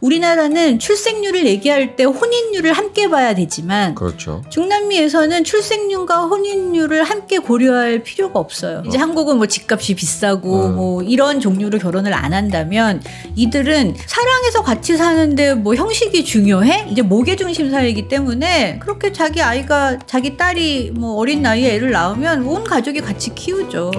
우리나라는 출생률을 얘기할 때 혼인율을 함께 봐야 되지만 그렇죠. 중남미에서는 출생률과 혼인율을 함께 고려할 필요가 없어요. 이제 한국은 뭐 집값이 비싸고 뭐 이런 종류로 결혼을 안 한다면 이들은 사랑해서 같이 사는데 뭐 형식이 중요해? 이제 모계 중심 사회이기 때문에 그렇게 자기 아이가 자기 딸이 뭐 어린 나이에 애를 낳으면 온 가족이 같이 키우죠.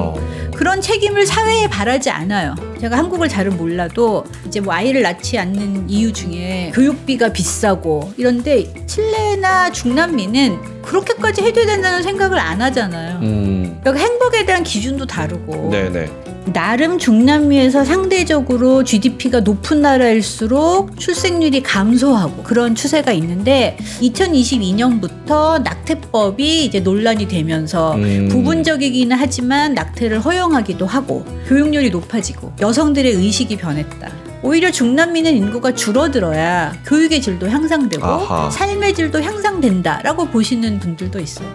그런 책임을 사회에 바라지 않아요. 제가 한국을 잘은 몰라도 이제 뭐 아이를 낳지 않는 이유 중에 교육비가 비싸고 이런데 칠레나 중남미는 그렇게까지 해줘야 된다는 생각을 안 하잖아요. 그러니까 행복에 대한 기준도 다르고. 네네. 나름 중남미에서 상대적으로 GDP가 높은 나라일수록 출생률이 감소하고 그런 추세가 있는데 2022년부터 낙태법이 이제 논란이 되면서 부분적이기는 하지만 낙태를 허용하기도 하고 교육률이 높아지고 여성들의 의식이 변했다. 오히려 중남미는 인구가 줄어들어야 교육의 질도 향상되고 아하. 삶의 질도 향상된다라고 보시는 분들도 있어요.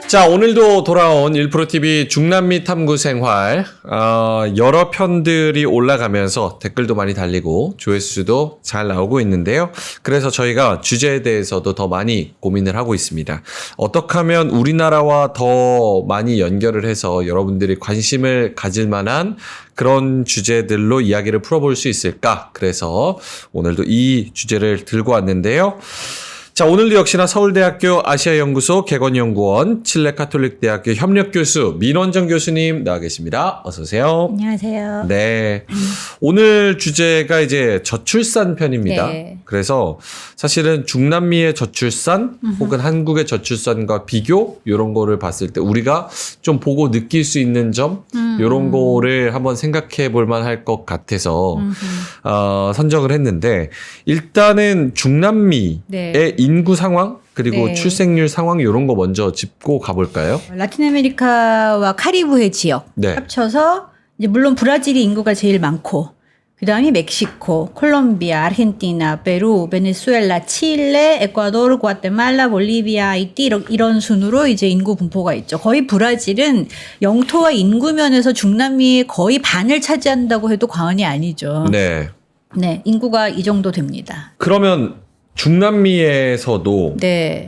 자, 오늘도 돌아온 1프로TV 중남미 탐구 생활, 여러 편들이 올라가면서 댓글도 많이 달리고 조회수도 잘 나오고 있는데요. 그래서 저희가 주제에 대해서도 더 많이 고민을 하고 있습니다. 어떻게 하면 우리나라와 더 많이 연결을 해서 여러분들이 관심을 가질 만한 그런 주제들로 이야기를 풀어볼 수 있을까? 그래서 오늘도 이 주제를 들고 왔는데요. 자, 오늘도 역시나 서울대학교 아시아연구소 개건연구원 칠레카톨릭대학교 협력교수 민원정 교수님 나와 계십니다. 어서 오세요. 안녕하세요. 네. 오늘 주제가 이제 저출산 편입니다. 네. 그래서 사실은 중남미의 저출산 혹은 한국의 저출산과 비교 이런 거를 봤을 때 우리가 좀 보고 느낄 수 있는 점 이런 거를 한번 생각해 볼 만할 것 같아서 선정을 했는데 일단은 중남미의 네. 인구 상황 그리고 네. 출생률 상황 이런 거 먼저 짚고 가볼까요? 라틴 아메리카와 카리브해 지역 네. 합쳐서 이제 물론 브라질이 인구가 제일 많고 그다음이 멕시코, 콜롬비아, 아르헨티나, 페루, 베네수엘라, 칠레, 에콰도르, 과테말라, 볼리비아, 하이티 이런 순으로 이제 인구 분포가 있죠. 거의 브라질은 영토와 인구 면에서 중남미의 거의 반을 차지한다고 해도 과언이 아니죠. 네. 네, 인구가 이 정도 됩니다. 그러면 중남미에서도 네.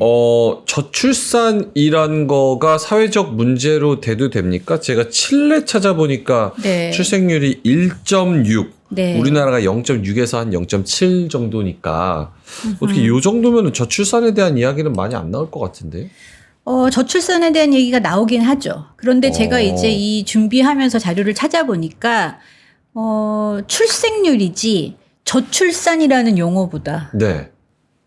저출산이란 거가 사회적 문제로 돼도 됩니까? 제가 칠레 찾아보니까 네. 출생률이 1.6, 네. 우리나라가 0.6에서 한 0.7 정도니까 어떻게 이 정도면 저출산에 대한 이야기는 많이 안 나올 것 같은데? 저출산에 대한 얘기가 나오긴 하죠. 그런데 제가 이제 이 준비하면서 자료를 찾아보니까 출생률이지 저출산이라는 용어보다 네.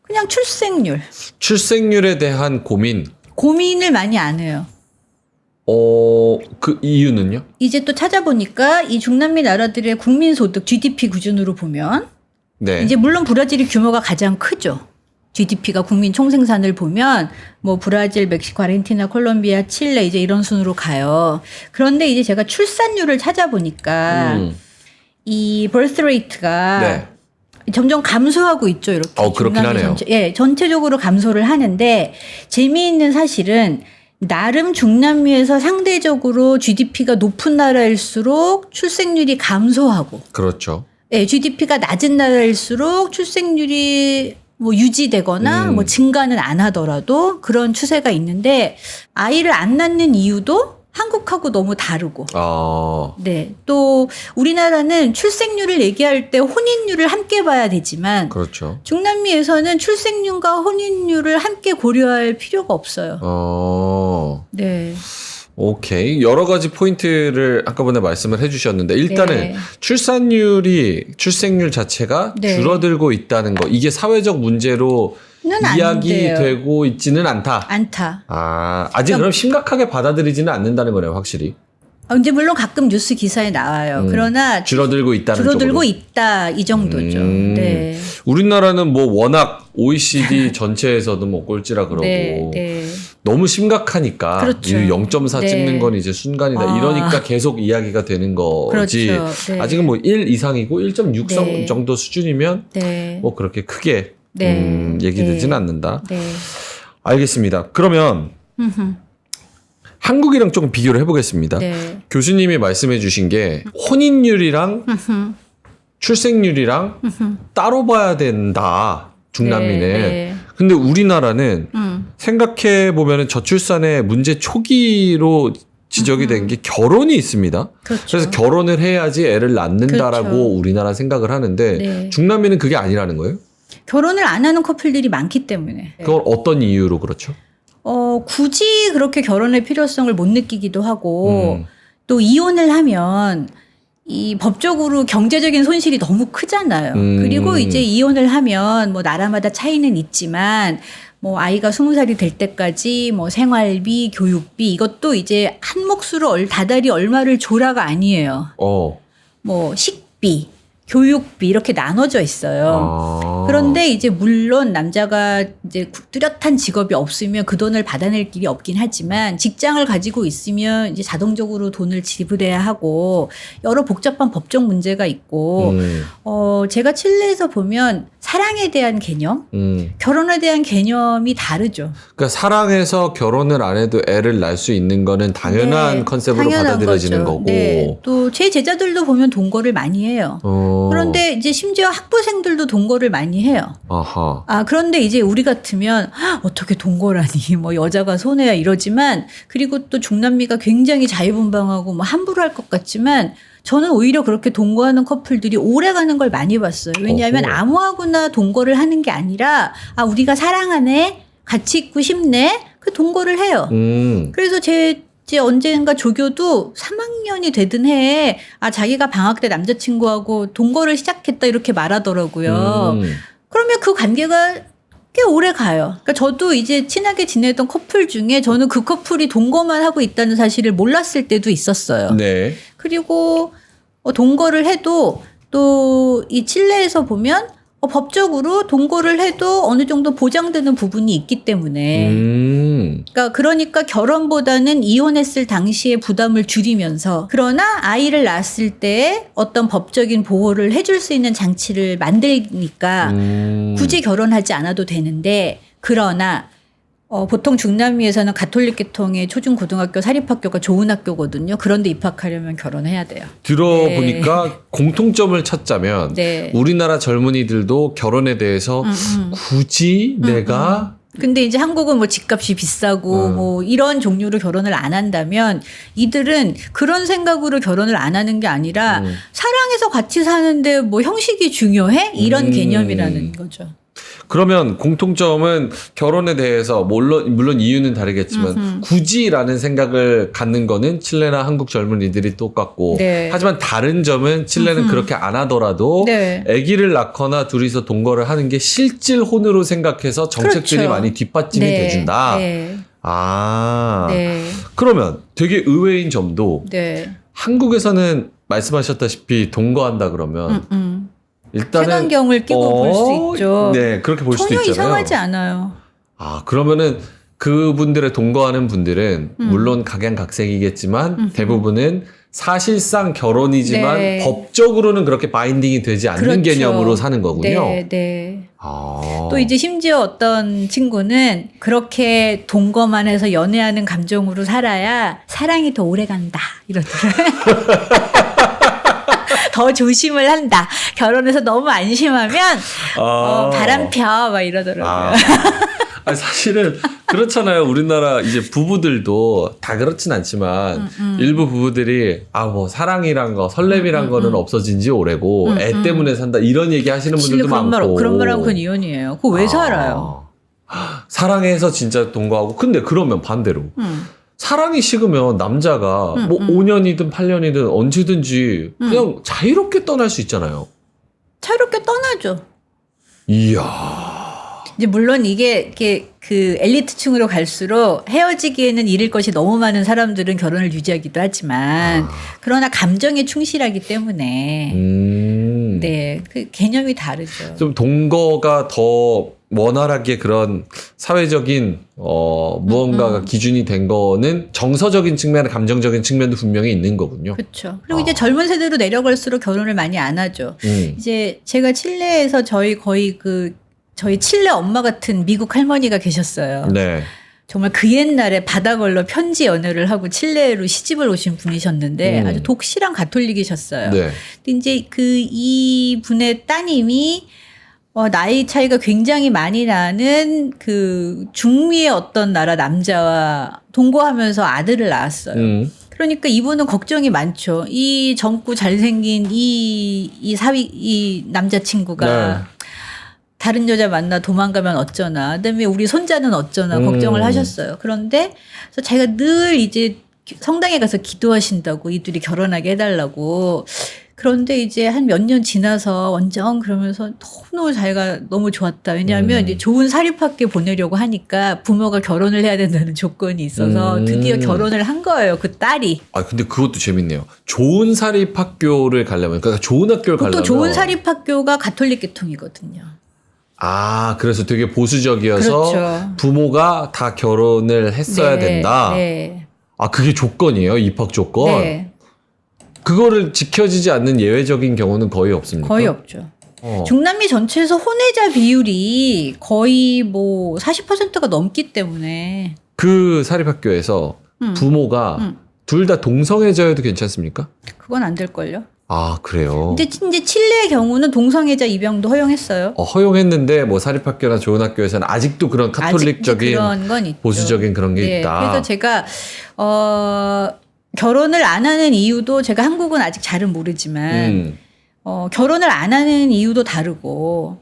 그냥 출생률. 출생률에 대한 고민을 많이 안 해요. 그 이유는요? 이제 또 찾아보니까 이 중남미 나라들의 국민소득 GDP 기준으로 보면 네. 이제 물론 브라질이 규모가 가장 크죠. GDP가 국민 총생산을 보면 뭐 브라질, 멕시코, 아르헨티나, 콜롬비아, 칠레 이제 이런 순으로 가요. 그런데 이제 제가 출산율을 찾아보니까 이 birth rate가 네. 점점 감소하고 있죠, 이렇게. 그렇긴 하네요. 전체적으로 감소를 하는데 재미있는 사실은 나름 중남미에서 상대적으로 GDP가 높은 나라일수록 출생률이 감소하고, 그렇죠. 예, GDP가 낮은 나라일수록 출생률이 뭐 유지되거나 뭐 증가는 안 하더라도 그런 추세가 있는데 아이를 안 낳는 이유도 한국하고 너무 다르고. 네. 또 우리나라는 출생률을 얘기할 때 혼인율을 함께 봐야 되지만 그렇죠. 중남미에서는 출생률과 혼인율을 함께 고려할 필요가 없어요. 네. 오케이. 여러 가지 포인트를 한꺼번에 말씀을 해주셨는데 일단은 네. 출생률 자체가 네. 줄어들고 있다는 거 이게 사회적 문제로 이야기되고 있지는 않다. 아직 그럼 심각하게 받아들이지는 않는다는 거네요, 확실히. 이제 물론 가끔 뉴스 기사에 나와요. 그러나 줄어들고 있다는 줄어들고 쪽으로. 있다 이 정도죠. 네. 우리나라는 뭐 워낙 OECD 전체에서도 뭐 꼴찌라 그러고 네. 너무 심각하니까 그렇죠. 0.4 네. 찍는 건 이제 순간이다. 이러니까 계속 이야기가 되는 거지. 그렇죠. 네. 아직은 뭐 1 이상이고 1.6 네. 정도 수준이면 네. 뭐 그렇게 크게 네. 얘기되진 않는다. 네. 알겠습니다. 그러면 한국이랑 조금 비교를 해보겠습니다. 네. 교수님이 말씀해 주신 게 혼인율이랑 출생률이랑 따로 봐야 된다. 중남미는. 네. 근데 우리나라는 생각해 보면은 저출산의 문제 초기로 지적이 된 게 결혼이 있습니다. 그렇죠. 그래서 결혼을 해야지 애를 낳는다라고 그렇죠. 우리나라 생각을 하는데 네. 중남미는 그게 아니라는 거예요? 결혼을 안 하는 커플들이 많기 때문에. 그건 어떤 이유로 그렇죠? 굳이 그렇게 결혼의 필요성을 못 느끼기도 하고 또 이혼을 하면 이 법적으로 경제적인 손실이 너무 크잖아요. 그리고 이제 이혼을 하면 뭐 나라마다 차이는 있지만 뭐 아이가 20살이 될 때까지 뭐 생활비, 교육비 이것도 이제 한 몫으로 다달이 얼마를 줘라가 아니에요. 뭐 식비, 교육비 이렇게 나눠져 있어요. 그런데 이제 물론 남자가 이제 뚜렷한 직업이 없으면 그 돈을 받아낼 길이 없긴 하지만 직장을 가지고 있으면 이제 자동적으로 돈을 지불해야 하고 여러 복잡한 법적 문제가 있고 제가 칠레에서 보면 사랑에 대한 개념, 결혼에 대한 개념이 다르죠. 그러니까 사랑해서 결혼을 안 해도 애를 낳을 수 있는 거는 당연한 네, 컨셉으로 당연한 받아들여지는 거죠. 거고. 네. 또 제 제자들도 보면 동거를 많이 해요. 그런데 이제 심지어 학부생들도 동거를 많이 해요. 아하. 그런데 이제 우리 같으면 어떻게 동거라니 뭐 여자가 손해야 이러지만 그리고 또 중남미가 굉장히 자유분방하고 뭐 함부로 할 것 같지만 저는 오히려 그렇게 동거하는 커플들이 오래 가는 걸 많이 봤어요. 왜냐하면 아무하고나 동거를 하는 게 아니라 우리가 사랑하네 같이 있고 싶네 그 동거를 해요. 그래서 제 언젠가 조교도 3학년이 되던 해에 자기가 방학 때 남자친구하고 동거를 시작했다 이렇게 말하더라고요. 그러면 그 관계가 꽤 오래 가요. 그러니까 저도 이제 친하게 지내던 커플 중에 저는 그 커플이 동거만 하고 있다는 사실을 몰랐을 때도 있었어요. 네. 그리고 동거를 해도 또 이 칠레에서 보면 법적으로 동거를 해도 어느 정도 보장되는 부분이 있기 때문에 그러니까 결혼보다는 이혼했을 당시의 부담을 줄이면서 그러나 아이를 낳았을 때 어떤 법적인 보호를 해줄 수 있는 장치를 만들니까 굳이 결혼하지 않아도 되는데 그러나 보통 중남미에서는 가톨릭 계통의 초중고등학교 사립학교가 좋은 학교거든요. 그런데 입학하려면 결혼해야 돼요. 들어보니까 공통점을 찾자면 네. 우리나라 젊은이들도 결혼에 대해서 굳이 내가 근데 이제 한국은 뭐 집값이 비싸고 뭐 이런 종류로 결혼을 안 한다면 이들은 그런 생각으로 결혼을 안 하는 게 아니라 사랑해서 같이 사는데 뭐 형식이 중요해? 이런 개념이라는 거죠. 그러면 공통점은 결혼에 대해서 물론 이유는 다르겠지만 굳이라는 생각을 갖는 거는 칠레나 한국 젊은이들이 똑같고 네. 하지만 다른 점은 칠레는 그렇게 안 하더라도 네. 아기를 낳거나 둘이서 동거를 하는 게 실질혼으로 생각해서 정책들이 그렇죠. 많이 뒷받침이 네. 돼준다. 네. 네. 그러면 되게 의외인 점도 네. 한국에서는 말씀하셨다시피 동거한다 그러면 일단은 색안경을 끼고 볼 수 있죠. 네, 그렇게 볼 수도 전혀 있잖아요. 이상하지 않아요. 그러면은 그분들의 동거하는 분들은 물론 각양각색이겠지만 대부분은 사실상 결혼이지만 네. 법적으로는 그렇게 바인딩이 되지 않는 그렇죠. 개념으로 사는 거군요. 네, 네. 또 이제 심지어 어떤 친구는 그렇게 동거만 해서 연애하는 감정으로 살아야 사랑이 더 오래 간다 이러더라고요. 더 조심을 한다. 결혼해서 너무 안심하면 바람 펴 막 이러더라고요. 사실은 그렇잖아요. 우리나라 이제 부부들도 다 그렇진 않지만 일부 부부들이 뭐 사랑이란 거 설렘이란 거는 없어진 지 오래고 애 때문에 산다 이런 얘기 하시는 분들도 많고 그런 말 하면 그건 이혼이에요. 그거 왜 살아요? 사랑해서 진짜 동거하고 근데 그러면 반대로 사랑이 식으면 남자가 뭐 5년이든 8년이든 언제든지 그냥 자유롭게 떠날 수 있잖아요. 자유롭게 떠나죠. 이야. 이제 물론 이게 그 엘리트층으로 갈수록 헤어지기에는 잃을 것이 너무 많은 사람들은 결혼을 유지하기도 하지만 그러나 감정에 충실하기 때문에 네, 그 개념이 다르죠. 좀 동거가 더 원활하게 그런 사회적인 무언가가 기준이 된 거는 정서적인 측면, 감정적인 측면도 분명히 있는 거군요. 그렇죠. 그리고 이제 젊은 세대로 내려갈수록 결혼을 많이 안 하죠. 이제 제가 칠레에서 저희 거의 그 저희 칠레 엄마 같은 미국 할머니가 계셨어요. 네. 정말 그 옛날에 바다 걸러 편지 연애를 하고 칠레로 시집을 오신 분이셨는데 아주 독실한 가톨릭이셨어요. 네. 근데 이제 이 분의 따님이 나이 차이가 굉장히 많이 나는 그 중미의 어떤 나라 남자와 동거하면서 아들을 낳았어요. 그러니까 이분은 걱정이 많죠. 이 젊고 잘생긴 이 남자친구가 네. 다른 여자 만나 도망가면 어쩌나, 그다음에 우리 손자는 어쩌나 걱정을 하셨어요. 그런데 그래서 자기가 늘 이제 성당에 가서 기도하신다고 이들이 결혼하게 해달라고. 그런데 이제 한 몇 년 지나서 원정 그러면서 너무 자기가 너무 좋았다. 왜냐하면 이제 좋은 사립학교 보내려고 하니까 부모가 결혼을 해야 된다는 조건이 있어서 드디어 결혼을 한 거예요. 그 딸이. 아 근데 그것도 재밌네요. 좋은 사립학교를 가려면 그러니까 좋은 학교를 가려면 또 좋은 사립학교가 가톨릭 계통이거든요. 아 그래서 되게 보수적이어서 그렇죠. 부모가 다 결혼을 했어야 네, 된다. 네. 아 그게 조건이에요? 입학 조건? 네. 그거를 지켜지지 않는 예외적인 경우는 거의 없습니까? 거의 없죠. 중남미 전체에서 혼외자 비율이 거의 뭐 40%가 넘기 때문에. 그 사립학교에서 부모가 둘 다 동성애자여도 괜찮습니까? 그건 안 될걸요. 아 그래요? 근데 이제 칠레의 경우는 동성애자 입양도 허용했어요. 허용했는데 뭐 사립학교나 좋은 학교에서는 아직도 그런 카톨릭적인 그런 건 있죠. 보수적인 그런 게 네, 있다. 그래서 제가 결혼을 안 하는 이유도 제가 한국은 아직 잘은 모르지만 결혼을 안 하는 이유도 다르고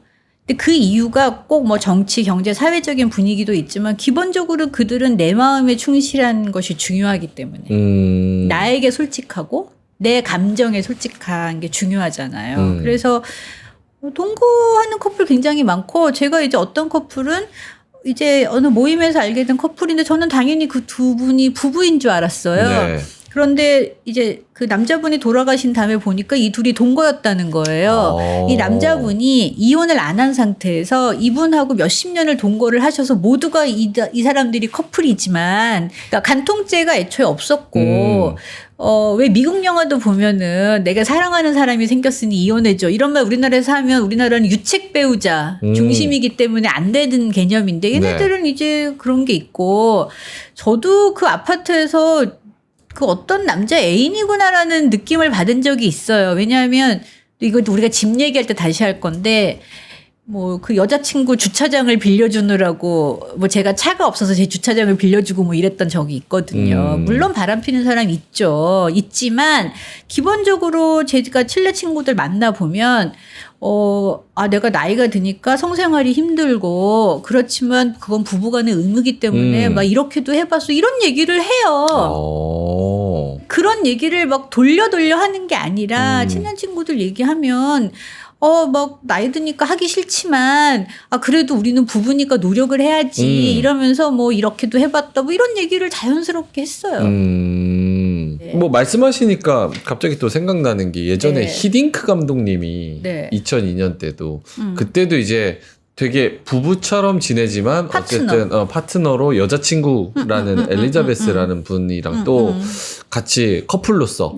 근데 그 이유가 꼭 뭐 정치, 경제, 사회적인 분위기도 있지만 기본적으로 그들은 내 마음에 충실한 것이 중요하기 때문에 나에게 솔직하고 내 감정에 솔직한 게 중요하잖아요. 그래서 동거하는 커플 굉장히 많고 제가 이제 어떤 커플은 이제 어느 모임에서 알게 된 커플인데 저는 당연히 그 두 분이 부부인 줄 알았어요. 네. 그런데 이제 그 남자분이 돌아가신 다음에 보니까 이 둘이 동거였다는 거예요. 이 남자분이 이혼을 안 한 상태에서 이분하고 몇십 년을 동거를 하셔서 모두가 이 사람들이 커플이지만 그러니까 간통죄가 애초에 없었고 왜 미국 영화도 보면은 내가 사랑하는 사람이 생겼으니 이혼해줘 이런 말 우리나라에서 하면 우리나라는 유책 배우자 중심이기 때문에 안 되는 개념인데 얘네들은 이제 그런 게 있고 저도 그 아파트에서 그 어떤 남자 애인이구나라는 느낌을 받은 적이 있어요. 왜냐하면 이것도 우리가 집 얘기할 때 다시 할 건데 뭐 그 여자친구 주차장을 빌려주느라고 뭐 제가 차가 없어서 제 주차장을 빌려주고 뭐 이랬던 적이 있거든요. 물론 바람 피는 사람 있죠. 있지만 기본적으로 제가 칠레 친구들 만나보면 내가 나이가 드니까 성생활이 힘들고 그렇지만 그건 부부간의 의무기 때문에 막 이렇게도 해봤어 이런 얘기를 해요. 그런 얘기를 막 돌려 하는 게 아니라 친한 친구들 얘기하면 막 나이 드니까 하기 싫지만 그래도 우리는 부부니까 노력을 해야지 이러면서 뭐 이렇게도 해봤다 뭐 이런 얘기를 자연스럽게 했어요. 네. 뭐 말씀하시니까 갑자기 또 생각나는 게 예전에 히딩크 감독님이 2002년 때도 그때도 이제 되게 부부처럼 지내지만 어쨌든 파트너로 여자친구라는 엘리자베스라는 분이랑 또 같이 커플로서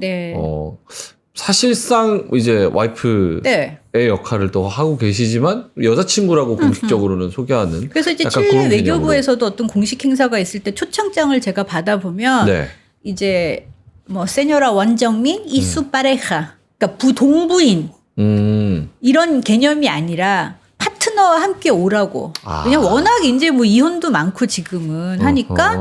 사실상 이제 와이프의 역할을 또 하고 계시지만 여자친구라고 공식적으로는 소개하는 그래서 이제 칠레 외교부에서도 어떤 공식 행사가 있을 때 초청장을 제가 받아보면 이제 뭐 세뇨라 원정민 이수 파레하 그러니까 동부인 이런 개념이 아니라 파트너와 함께 오라고 왜냐면 워낙 이제 뭐 이혼도 많고 지금은 하니까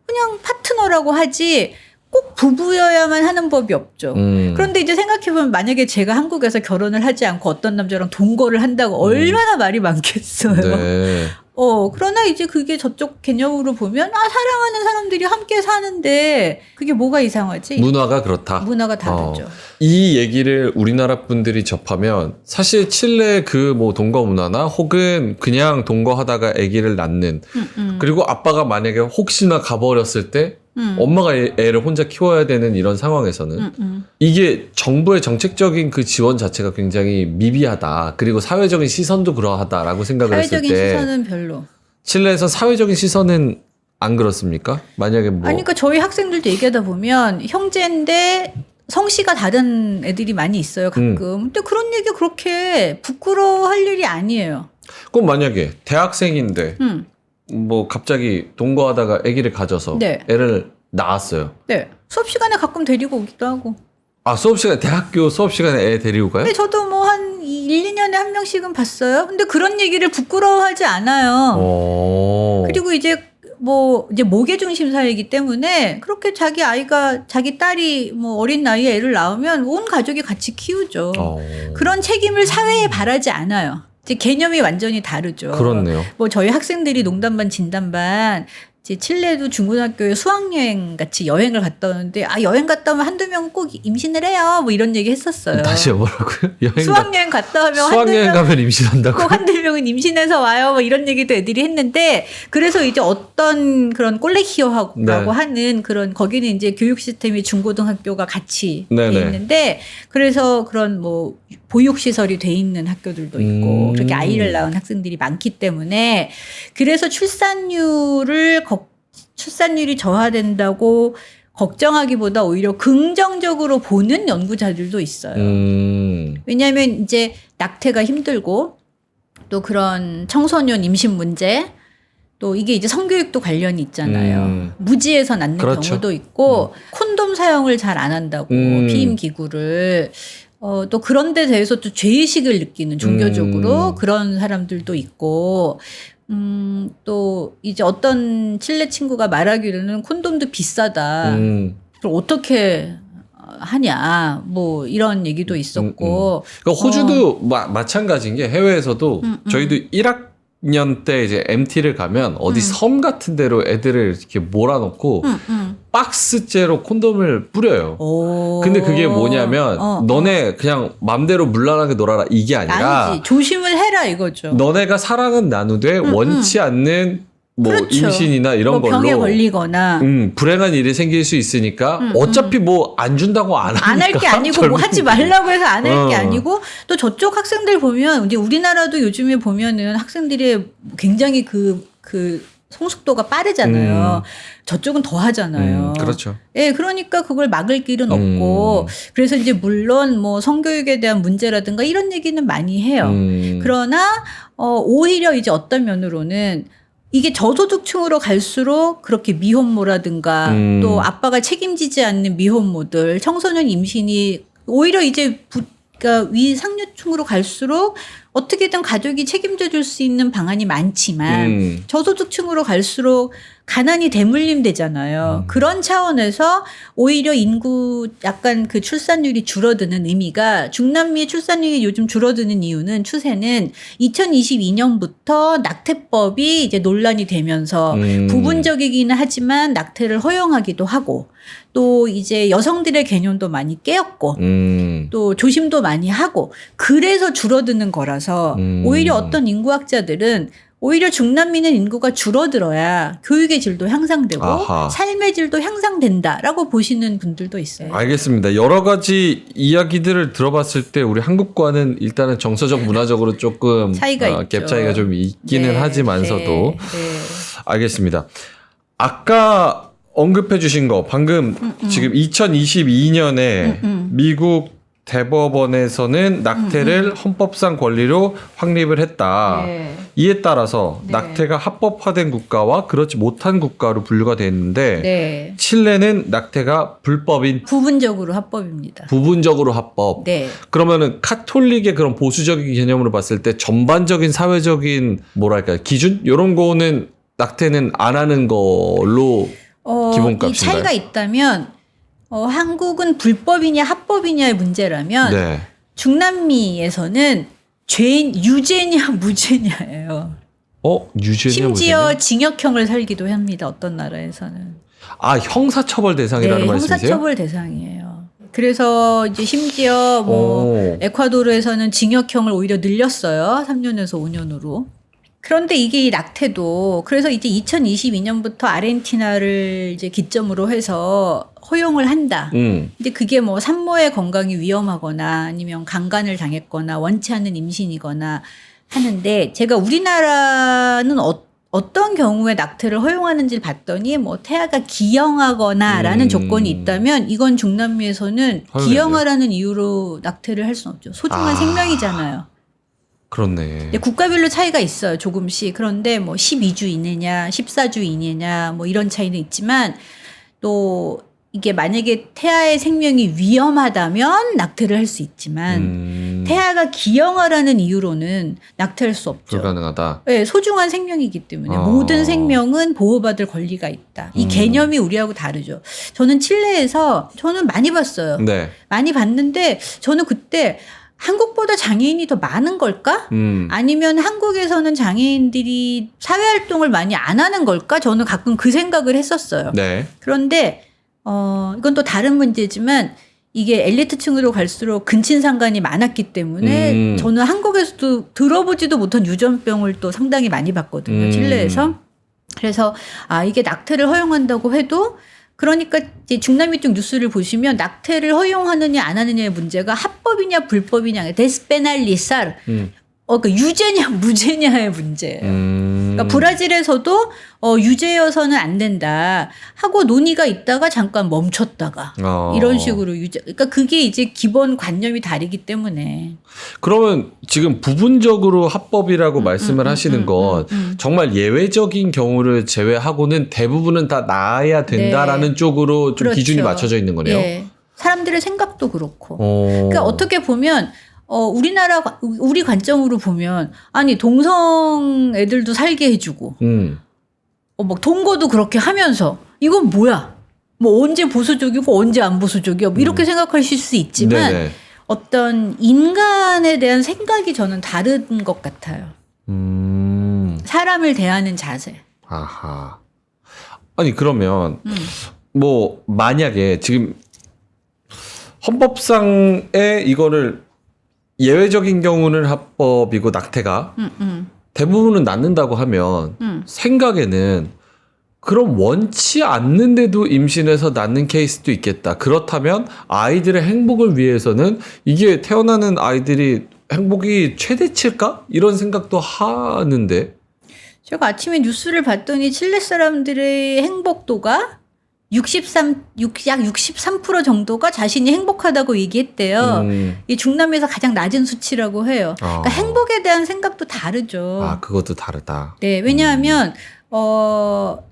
그냥 파트너라고 하지 꼭 부부여야만 하는 법이 없죠. 그런데 이제 생각해보면 만약에 제가 한국에서 결혼을 하지 않고 어떤 남자랑 동거를 한다고 얼마나 말이 많겠어요. 네. 그러나 이제 그게 저쪽 개념으로 보면 사랑하는 사람들이 함께 사는데 그게 뭐가 이상하지? 문화가 그렇다. 문화가 다르죠. 이 얘기를 우리나라 분들이 접하면 사실 칠레 그 뭐 동거 문화나 혹은 그냥 동거하다가 아기를 낳는 그리고 아빠가 만약에 혹시나 가버렸을 때 엄마가 애를 혼자 키워야 되는 이런 상황에서는 이게 정부의 정책적인 그 지원 자체가 굉장히 미비하다. 그리고 사회적인 시선도 그러하다라고 생각을 했을 때 사회적인 시선은 별로. 칠레에서 사회적인 시선은 안 그렇습니까? 만약에 뭐 그러니까 저희 학생들도 얘기하다 보면 형제인데 성씨가 다른 애들이 많이 있어요 가끔. 근데 그런 얘기 그렇게 부끄러워할 일이 아니에요. 그럼 만약에 대학생인데 뭐 갑자기 동거하다가 아기를 가져서 네. 애를 낳았어요. 네. 수업 시간에 가끔 데리고 오기도 하고. 아, 대학교 수업 시간에 애 데리고 가요? 근데 저도 뭐 한 1, 2년에 한 명씩은 봤어요. 근데 그런 얘기를 부끄러워하지 않아요. 그리고 이제 모계 중심 사회이기 때문에 그렇게 자기 딸이 뭐 어린 나이에 애를 낳으면 온 가족이 같이 키우죠. 그런 책임을 사회에 바라지 않아요. 이제 개념이 완전히 다르죠. 그렇네요. 뭐 저희 학생들이 농담반 진담반 이제 칠레도 중고등학교에 수학여행 같이 여행을 갔다 오는데 여행 갔다 오면 한두 명은 꼭 임신을 해요. 뭐 이런 얘기 했었어요. 다시 뭐라고요? 수학여행 갔다 오면 수학여행 가면 임신한다고? 꼭 한두 명은 임신해서 와요. 뭐 이런 얘기도 애들이 했는데 그래서 이제 어떤 그런 꼴레키어라고 네. 하는 그런 거기는 이제 교육 시스템이 중고등학교가 같이 돼 네네. 있는데 그래서 그런 뭐 보육시설이 돼 있는 학교들도 있고 그렇게 아이를 낳은 학생들이 많기 때문에 그래서 출산율이 저하된다고 걱정하기보다 오히려 긍정적으로 보는 연구자들도 있어요. 왜냐하면 이제 낙태가 힘들고 또 그런 청소년 임신 문제 또 이게 이제 성교육도 관련이 있잖아요. 무지에서 낳는 그렇죠. 경우도 있고 콘돔 사용을 잘 안 한다고 피임 기구를 또 그런 데 대해서 또 죄의식을 느끼는 종교적으로 그런 사람들도 있고 또 이제 어떤 칠레 친구가 말하기로는 콘돔도 비싸다. 그럼 어떻게 하냐 뭐 이런 얘기도 있었고. 그러니까 호주도 마찬가지인 게 해외에서도 저희도 1학년 때 이제 MT를 가면 어디 섬 같은 데로 애들을 이렇게 몰아놓고 박스째로 콘돔을 뿌려요. 근데 그게 뭐냐면 너네 그냥 맘대로 물란하게 놀아라 이게 아니라 아니지. 조심을 해라 이거죠. 너네가 사랑은 나누되 원치 않는 뭐 그렇죠. 임신이나 이런 뭐 걸로 병에 걸리거나 불행한 일이 생길 수 있으니까 어차피 뭐 안 준다고 안 하니까 안 할 게 아니고 뭐 하지 말라고 해서 안 할 게 어. 아니고 또 저쪽 학생들 보면 이제 우리나라도 요즘에 보면은 학생들이 굉장히 그 성숙도가 빠르잖아요. 저쪽은 더 하잖아요. 그렇죠. 예, 그러니까 그걸 막을 길은 없고 그래서 이제 물론 뭐 성교육에 대한 문제라든가 이런 얘기는 많이 해요. 그러나 오히려 이제 어떤 면으로는 이게 저소득층으로 갈수록 그렇게 미혼모라든가 또 아빠가 책임지지 않는 미혼모들, 청소년 임신이 오히려 이제 그러니까 위상류층으로 갈수록 어떻게든 가족이 책임져 줄 수 있는 방안이 많지만 저소득층으로 갈수록 가난이 대물림 되잖아요. 그런 차원에서 오히려 인구 약간 그 출산율이 줄어드는 의미가 중남미의 출산율이 요즘 줄어드는 이유는 추세는 2022년부터 낙태법이 이제 논란이 되면서 부분적이기는 하지만 낙태를 허용하기도 하고 또 이제 여성들의 개념도 많이 깨었고 또 조심도 많이 하고 그래서 줄어드는 거라서 오히려 어떤 인구학자들은 오히려 중남미는 인구가 줄어들어야 교육의 질도 향상되고 아하. 삶의 질도 향상된다라고 보시는 분들도 있어요. 알겠습니다. 여러 가지 이야기들을 들어봤을 때 우리 한국과는 일단은 정서적 문화적으로 조금 차이가 있죠. 갭 차이가 좀 있기는 네, 하지만서도 네. 알겠습니다. 아까 언급해 주신 거 방금 지금 2022년에 미국 대법원에서는 낙태를 헌법상 권리로 확립을 했다. 네. 이에 따라서 네. 낙태가 합법화된 국가와 그렇지 못한 국가로 분류가 됐는데 네. 칠레는 낙태가 불법인 부분적으로 합법입니다. 부분적으로 합법. 네. 그러면은 카톨릭의 그런 보수적인 개념으로 봤을 때 전반적인 사회적인 뭐랄까 기준 이런 거는 낙태는 안 하는 걸로 기본값인가요? 이 차이가 있다면 한국은 불법이냐 합법이냐의 문제라면 네. 중남미에서는 유죄냐 무죄냐예요. 유죄냐 심지어 무죄냐? 징역형을 살기도 합니다. 어떤 나라에서는. 형사처벌 대상이라는 네, 말씀이세요? 형사처벌 대상이에요. 그래서 이제 심지어 에콰도르에서는 징역형을 오히려 늘렸어요. 3년에서 5년으로. 그런데 이게 이 낙태도 그래서 이제 2022년부터 아르헨티나를 이제 기점으로 해서 허용을 한다. 근데 그게 뭐 산모의 건강이 위험하거나 아니면 강간을 당했거나 원치 않는 임신이거나 하는데 제가 우리나라는 어떤 경우에 낙태를 허용하는지를 봤더니 뭐 태아가 기형하거나라는 조건이 있다면 이건 중남미에서는 기형하라는 이유로 낙태를 할 수는 없죠. 소중한 생명이잖아요. 그렇네. 근데 국가별로 차이가 있어요. 조금씩. 그런데 뭐 12주 이내냐, 14주 이내냐, 뭐 이런 차이는 있지만 또 이게 만약에 태아의 생명이 위험하다면 낙태를 할 수 있지만 태아가 기형아라는 이유로는 낙태할 수 없죠. 불가능하다. 네, 소중한 생명이기 때문에 모든 생명은 보호받을 권리가 있다. 이 개념이 우리하고 다르죠. 저는 칠레에서 저는 많이 봤어요. 네. 많이 봤는데 저는 그때 한국보다 장애인이 더 많은 걸까? 아니면 한국에서는 장애인들이 사회활동을 많이 안 하는 걸까? 저는 가끔 그 생각을 했었어요. 네. 그런데 이건 또 다른 문제지만 이게 엘리트층으로 갈수록 근친상간이 많았기 때문에 저는 한국에서도 들어보지도 못한 유전병을 또 상당히 많이 봤거든요. 칠레에서. 그래서 이게 낙태를 허용한다고 해도 그러니까 이제 중남미 쪽 뉴스를 보시면 낙태를 허용하느냐 안 하느냐의 문제가 합법이냐 불법이냐 데스페날리살 그러니까 유죄냐 무죄냐의 문제예요. 그러니까 브라질에서도 유죄여서는 안 된다 하고 논의가 있다가 잠깐 멈췄다가 이런 식으로 유죄. 그러니까 그게 이제 기본 관념이 다르기 때문에. 그러면 지금 부분적으로 합법이라고 말씀을 하시는 건 정말 예외적인 경우를 제외하고는 대부분은 다 나아야 된다라는 쪽으로 좀 그렇죠. 기준이 맞춰져 있는 거네요. 네. 사람들의 생각도 그렇고. 그러니까 어떻게 보면 우리 관점으로 보면 아니 동성 애들도 살게 해주고 막 동거도 그렇게 하면서 이건 뭐야? 뭐 언제 보수적이고 언제 안 보수적이야? 뭐 이렇게 생각하실 수 있지만 네네. 어떤 인간에 대한 생각이 저는 다른 것 같아요. 사람을 대하는 자세. 아하. 아니 그러면 뭐 만약에 지금 헌법상에 이거를 예외적인 경우는 합법이고 낙태가 대부분은 낳는다고 하면 생각에는 그럼 원치 않는데도 임신해서 낳는 케이스도 있겠다. 그렇다면 아이들의 행복을 위해서는 이게 태어나는 아이들이 행복이 최대치일까? 이런 생각도 하는데. 제가 아침에 뉴스를 봤더니 칠레 사람들의 행복도가 약 63% 정도가 자신이 행복하다고 얘기했대요. 이 중남미에서 가장 낮은 수치라고 해요. 그러니까 행복에 대한 생각도 다르죠. 그것도 다르다. 네, 왜냐하면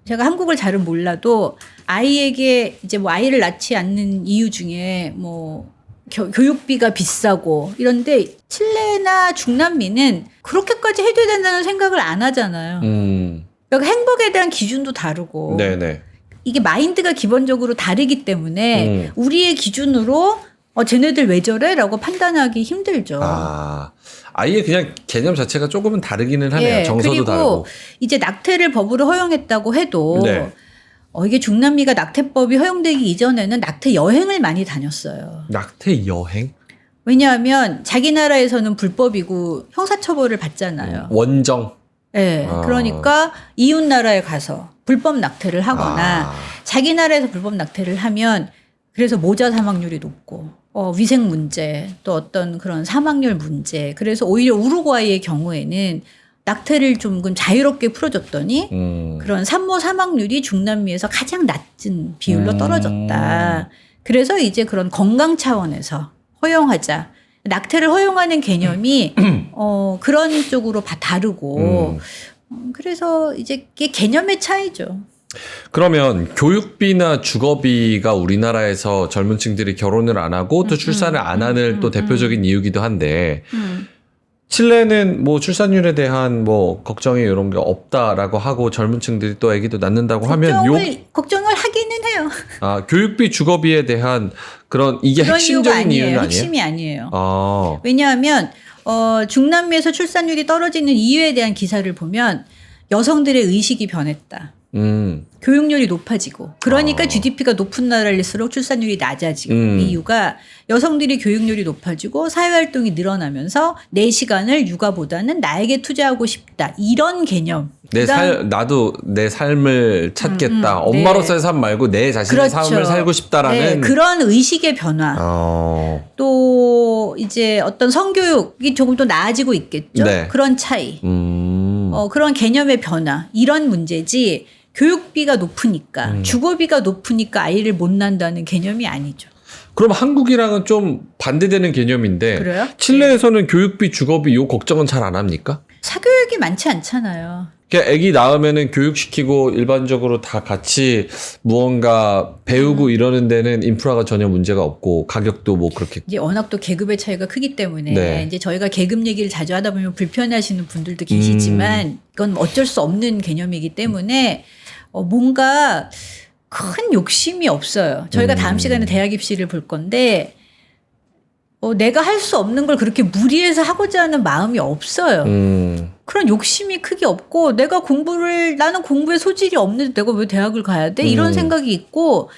제가 한국을 잘은 몰라도 아이에게 이제 뭐 아이를 낳지 않는 이유 중에 뭐 교육비가 비싸고 이런데 칠레나 중남미는 그렇게까지 해줘야 된다는 생각을 안 하잖아요. 그러니까 행복에 대한 기준도 다르고. 네네. 이게 마인드가 기본적으로 다르기 때문에 우리의 기준으로 쟤네들 왜 저래? 라고 판단하기 힘들죠. 아예 그냥 개념 자체가 조금은 다르기는 하네요. 예, 정서도 그리고 다르고. 이제 낙태를 법으로 허용했다고 해도 네. 이게 중남미가 낙태법이 허용되기 이전에는 낙태 여행을 많이 다녔어요. 낙태 여행? 왜냐하면 자기 나라에서는 불법이고 형사처벌을 받잖아요. 원정. 네, 그러니까 이웃 나라에 가서 불법 낙태를 하거나 자기 나라에서 불법 낙태를 하면 그래서 모자 사망률이 높고 위생 문제 또 어떤 그런 사망률 문제 그래서 오히려 우루과이의 경우에는 낙태를 좀 자유롭게 풀어줬더니 그런 산모 사망률이 중남미에서 가장 낮은 비율로 떨어졌다. 그래서 이제 그런 건강 차원에서 허용하자. 낙태를 허용하는 개념이 그런 쪽으로 다르고 그래서 이제 이게 개념의 차이죠. 그러면 교육비나 주거비가 우리나라에서 젊은 층들이 결혼을 안 하고 또 출산을 안 하는 또 대표적인 이유기도 한데 칠레는 뭐 출산율에 대한 뭐 걱정이 이런 게 없다라고 하고 젊은 층들이 또 아기도 낳는다고 하면 걱정을 하기는 해요. 교육비 주거비에 대한 이게 그런 핵심적인 이유는 아니에요? 핵심이 아니에요. 왜냐하면 중남미에서 출산율이 떨어지는 이유에 대한 기사를 보면 여성들의 의식이 변했다. 교육률이 높아지고 그러니까 GDP가 높은 나라일수록 출산율이 낮아지고 이유가 여성들이 교육률이 높아지고 사회활동이 늘어나면서 내 시간을 육아보다는 나에게 투자하고 싶다 이런 개념. 나도 내 삶을 찾겠다. 엄마로서의 삶 말고 내 자신의 그렇죠. 삶을 살고 싶다라는 네, 그런 의식의 변화. 또 이제 어떤 성교육이 조금 더 나아지고 있겠죠. 네. 그런 차이. 그런 개념의 변화 이런 문제지 교육비가 높으니까 주거비가 높으니까 아이를 못 낳는다는 개념이 아니죠. 그럼 한국이랑은 좀 반대되는 개념인데 그래요? 칠레에서는 교육비, 주거비 요 걱정은 잘 안 합니까? 사교육이 많지 않잖아요. 그러니까 아기 낳으면은 교육시키고 일반적으로 다 같이 무언가 배우고 이러는 데는 인프라가 전혀 문제가 없고 가격도 뭐 그렇게 이제 워낙 또 계급의 차이가 크기 때문에 네. 이제 저희가 계급 얘기를 자주 하다 보면 불편해하시는 분들도 계시지만 이건 어쩔 수 없는 개념이기 때문에 뭔가 큰 욕심이 없어요. 저희가 다음 시간에 대학 입시를 볼 건데 내가 할 수 없는 걸 그렇게 무리해서 하고자 하는 마음이 없어요. 그런 욕심이 크게 없고 나는 공부에 소질이 없는데 내가 왜 대학을 가야 돼? 이런 생각이 있고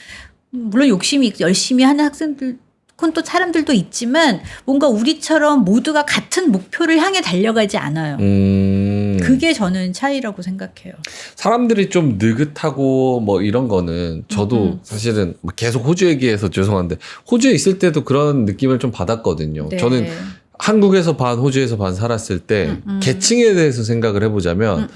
물론 욕심이 열심히 하는 학생들 그건 또 사람들도 있지만 뭔가 우리처럼 모두가 같은 목표를 향해 달려가지 않아요. 그게 저는 차이라고 생각해요. 사람들이 좀 느긋하고 뭐 이런 거는 저도 사실은 뭐 계속 호주 얘기해서 죄송한데 호주에 있을 때도 그런 느낌을 좀 받았거든요. 네. 저는 한국에서 반 호주에서 반 살았을 때 계층에 대해서 생각을 해보자면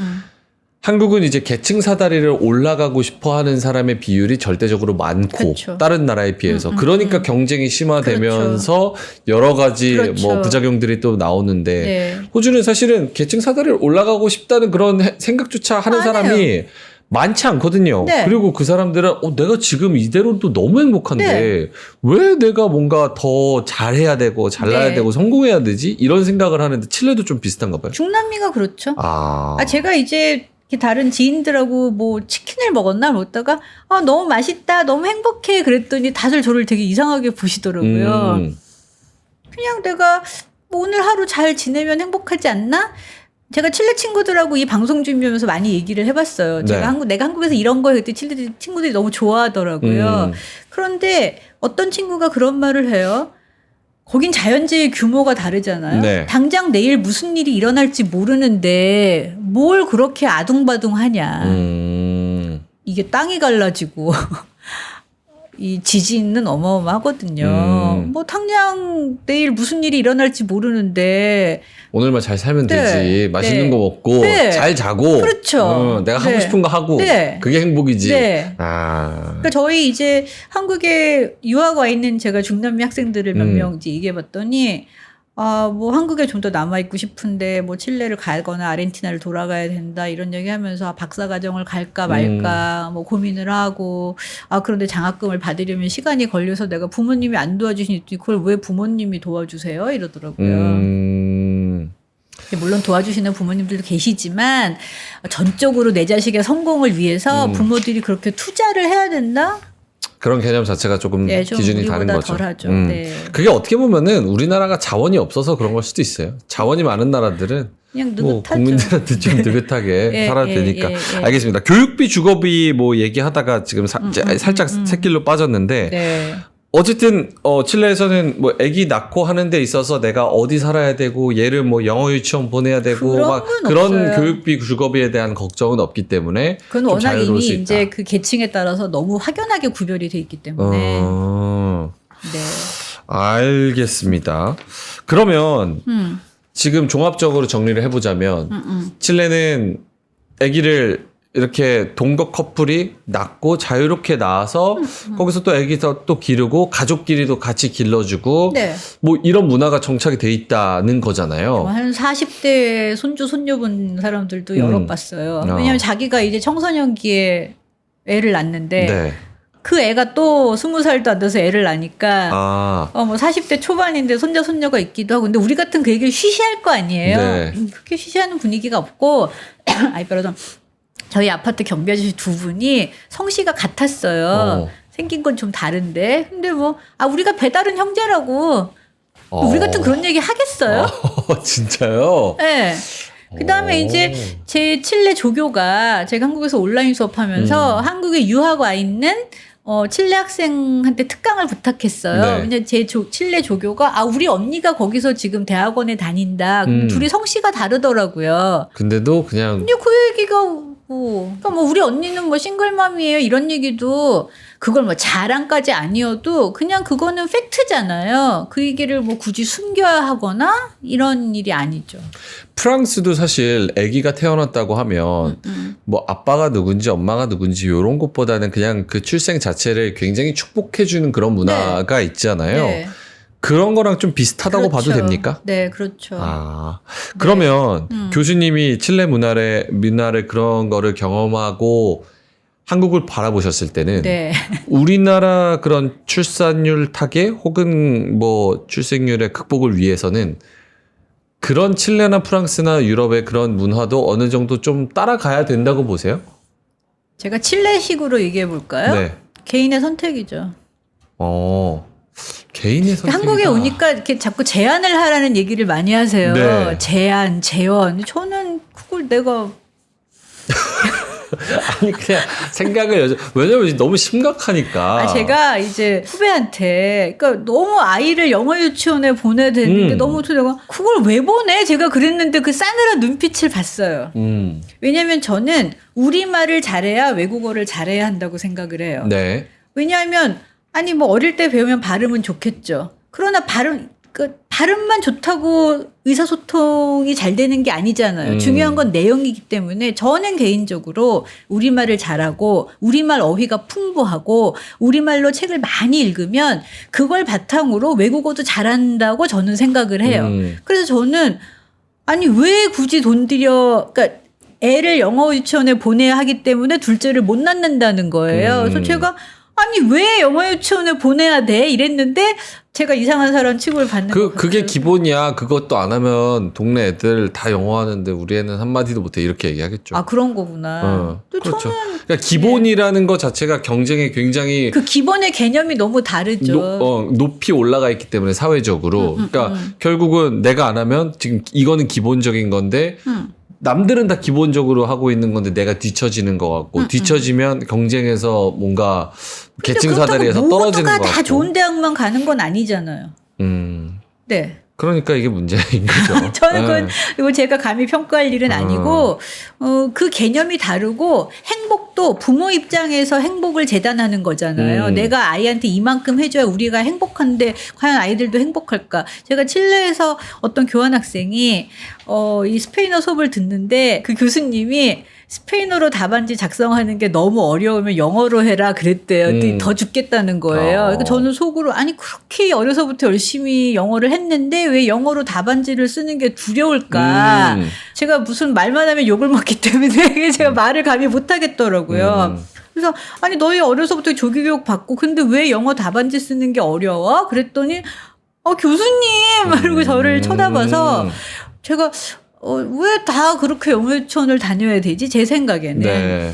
한국은 이제 계층 사다리를 올라가고 싶어 하는 사람의 비율이 절대적으로 많고 그쵸. 다른 나라에 비해서 그러니까 경쟁이 심화되면서 여러 가지 그렇죠. 뭐 부작용들이 또 나오는데 네. 호주는 사실은 계층 사다리를 올라가고 싶다는 그런 생각조차 하는 안 사람이 해요. 많지 않거든요. 네. 그리고 그 사람들은 내가 지금 이대로도 너무 행복한데 네. 왜 내가 뭔가 더 잘해야 되고 잘나야 네. 되고 성공해야 되지? 이런 생각을 하는데 칠레도 좀 비슷한가 봐요. 중남미가 그렇죠. 아, 제가 이제 다른 지인들하고 뭐 치킨을 먹다가 너무 맛있다 너무 행복해 그랬더니 다들 저를 되게 이상하게 보시더라고요. 그냥 내가 뭐 오늘 하루 잘 지내면 행복하지 않나? 제가 칠레 친구들하고 이 방송 준비하면서 많이 얘기를 해봤어요. 네. 내가 한국에서 이런 거 했더니 칠레 친구들이 너무 좋아하더라고요. 그런데 어떤 친구가 그런 말을 해요. 거긴 자연재해 규모가 다르잖아요. 네. 당장 내일 무슨 일이 일어날지 모르는데 뭘 그렇게 아둥바둥하냐. 이게 땅이 갈라지고 이 지진은 어마어마하거든요. 뭐 당장 내일 무슨 일이 일어날지 모르는데 오늘만 잘 살면 네. 되지. 맛있는 네. 거 먹고 네. 잘 자고 그렇죠. 내가 하고 네. 싶은 거 하고 네. 그게 행복이지. 네. 아, 그러니까 저희 이제 한국에 유학 와 있는 제가 중남미 학생들을 몇 명 이제 얘기해 봤더니 뭐 한국에 좀 더 남아 있고 싶은데 뭐 칠레를 가거나 아르헨티나를 돌아가야 된다 이런 얘기하면서 박사 과정을 갈까 말까 뭐 고민을 하고 그런데 장학금을 받으려면 시간이 걸려서 내가 부모님이 안 도와주시니 그걸 왜 부모님이 도와주세요 이러더라고요. 물론 도와주시는 부모님들도 계시지만 전적으로 내 자식의 성공을 위해서 부모들이 그렇게 투자를 해야 된다? 그런 개념 자체가 조금 네, 좀 기준이 다른 우리보다 거죠. 덜하죠. 네. 그게 어떻게 보면은 우리나라가 자원이 없어서 그런 걸 수도 있어요. 자원이 많은 나라들은 그냥 뭐 느긋하죠. 국민들한테 좀 느긋하게 예, 살아도 예, 되니까. 예, 예. 알겠습니다. 교육비, 주거비 뭐 얘기하다가 지금 살짝 샛길로 빠졌는데 네. 어쨌든 칠레에서는 뭐 아기 낳고 하는 데 있어서 내가 어디 살아야 되고 얘를 뭐 영어 유치원 보내야 되고 그런 막 건 그런 없어요. 교육비, 주거비에 대한 걱정은 없기 때문에 그건 좀 워낙 자유로울 이미 수 있다. 이제 그 계층에 따라서 너무 확연하게 구별이 돼 있기 때문에. 네. 알겠습니다. 그러면 지금 종합적으로 정리를 해보자면 칠레는 아기를 이렇게 동거 커플이 낳고 자유롭게 낳아서 거기서 또 아기 또 기르고 가족끼리도 같이 길러주고 네. 뭐 이런 문화가 정착이 돼 있다는 거잖아요. 한 40대 손주 손녀 본 사람들도 여러 봤어요. 왜냐하면 자기가 이제 청소년기에 애를 낳는데 네. 그 애가 또 20살도 안 돼서 애를 낳으니까 뭐 40대 초반인데 손자 손녀가 있기도 하고 근데 우리 같은 그 얘기를 쉬쉬할 거 아니에요. 네. 그렇게 쉬쉬하는 분위기가 없고 저희 아파트 경비 아저씨 두 분이 성씨가 같았어요. 생긴 건 좀 다른데 근데 뭐 우리가 배다른 형제라고 우리 같은 그런 얘기 하겠어요? 진짜요? 네. 그 다음에 이제 제 칠레 조교가 제가 한국에서 온라인 수업하면서 한국에 유학 와 있는 칠레 학생한테 특강을 부탁했어요. 네. 근데 제 칠레 조교가 우리 언니가 거기서 지금 대학원에 다닌다. 둘이 성씨가 다르더라고요. 근데도 그냥 근데 그 얘기가 그러니까 뭐 우리 언니는 뭐 싱글맘이에요 이런 얘기도 그걸 뭐 자랑까지 아니어도 그냥 그거는 팩트잖아요. 그 얘기를 뭐 굳이 숨겨야 하거나 이런 일이 아니죠. 프랑스도 사실 아기가 태어났다고 하면 뭐 아빠가 누군지 엄마가 누군지 이런 것보다는 그냥 그 출생 자체를 굉장히 축복해주는 그런 문화가 있잖아요. 네. 그런 거랑 좀 비슷하다고 그렇죠. 봐도 됩니까? 네, 그렇죠. 아, 그러면 교수님이 칠레 문화를 그런 거를 경험하고 한국을 바라보셨을 때는 네. 우리나라 그런 출산율 타개 혹은 뭐 출생률의 극복을 위해서는 그런 칠레나 프랑스나 유럽의 그런 문화도 어느 정도 좀 따라가야 된다고 보세요? 제가 칠레식으로 얘기해 볼까요? 네. 개인의 선택이죠. 개인의 선택이다. 한국에 오니까 이렇게 자꾸 제안을 하라는 얘기를 많이 하세요. 네. 제안, 재원. 저는 그걸 내가 아니 그냥 생각을 왜냐면 너무 심각하니까. 제가 이제 후배한테 그러니까 너무 아이를 영어 유치원에 보내야 되는데 너무 내가 그걸 왜 보내? 제가 그랬는데 그 싸늘한 눈빛을 봤어요. 왜냐하면 저는 우리말을 잘해야 외국어를 잘해야 한다고 생각을 해요. 네. 왜냐하면 아니 뭐 어릴 때 배우면 발음은 좋겠죠. 그러나 발음만 좋다고 의사소통이 잘 되는 게 아니잖아요. 중요한 건 내용이기 때문에 저는 개인적으로 우리말을 잘하고 우리말 어휘가 풍부하고 우리말로 책을 많이 읽으면 그걸 바탕으로 외국어도 잘한다고 저는 생각을 해요. 그래서 저는 아니 왜 굳이 돈 들여 그러니까 애를 영어 유치원에 보내야 하기 때문에 둘째를 못 낳는다는 거예요. 그래서 제가 아니 왜 영어 유치원에 보내야 돼? 이랬는데 제가 이상한 사람 취급을 받는 거 그게 기본이야. 그것도 안 하면 동네 애들 다 영어 하는데 우리 애는 한마디도 못해 이렇게 얘기하겠죠. 아 그런 거구나. 또 그렇죠. 저는 그러니까 기본이라는 것 자체가 경쟁에 굉장히 그 기본의 개념이 너무 다르죠. 높이 올라가 있기 때문에 사회적으로. 그러니까 결국은 내가 안 하면 지금 이거는 기본적인 건데 남들은 다 기본적으로 하고 있는 건데 내가 뒤처지는 것 같고 뒤처지면 경쟁에서 뭔가 계층 사다리에서 떨어지는 것 같고. 모두가 다 좋은 대학만 가는 건 아니잖아요. 네. 그러니까 이게 문제인 거죠. 저는 이거 제가 감히 평가할 일은 아니고 그 개념이 다르고 행복도 부모 입장에서 행복을 재단하는 거잖아요. 내가 아이한테 이만큼 해줘야 우리가 행복한데 과연 아이들도 행복할까? 제가 칠레에서 어떤 교환학생이 이 스페인어 수업을 듣는데 그 교수님이 스페인어로 답안지 작성하는 게 너무 어려우면 영어로 해라 그랬대요. 더 죽겠다는 거예요. 그러니까 저는 속으로 아니 그렇게 어려서부터 열심히 영어를 했는데 왜 영어로 답안지를 쓰는 게 두려울까? 제가 무슨 말만 하면 욕을 먹기 때문에 제가 말을 감히 못 하겠더라고요. 그래서 아니 너희 어려서부터 조기교육 받고 근데 왜 영어 답안지 쓰는 게 어려워? 그랬더니 교수님 이러고 저를 쳐다봐서 제가 왜 다 그렇게 영어 유치원을 다녀야 되지? 제 생각에는. 네.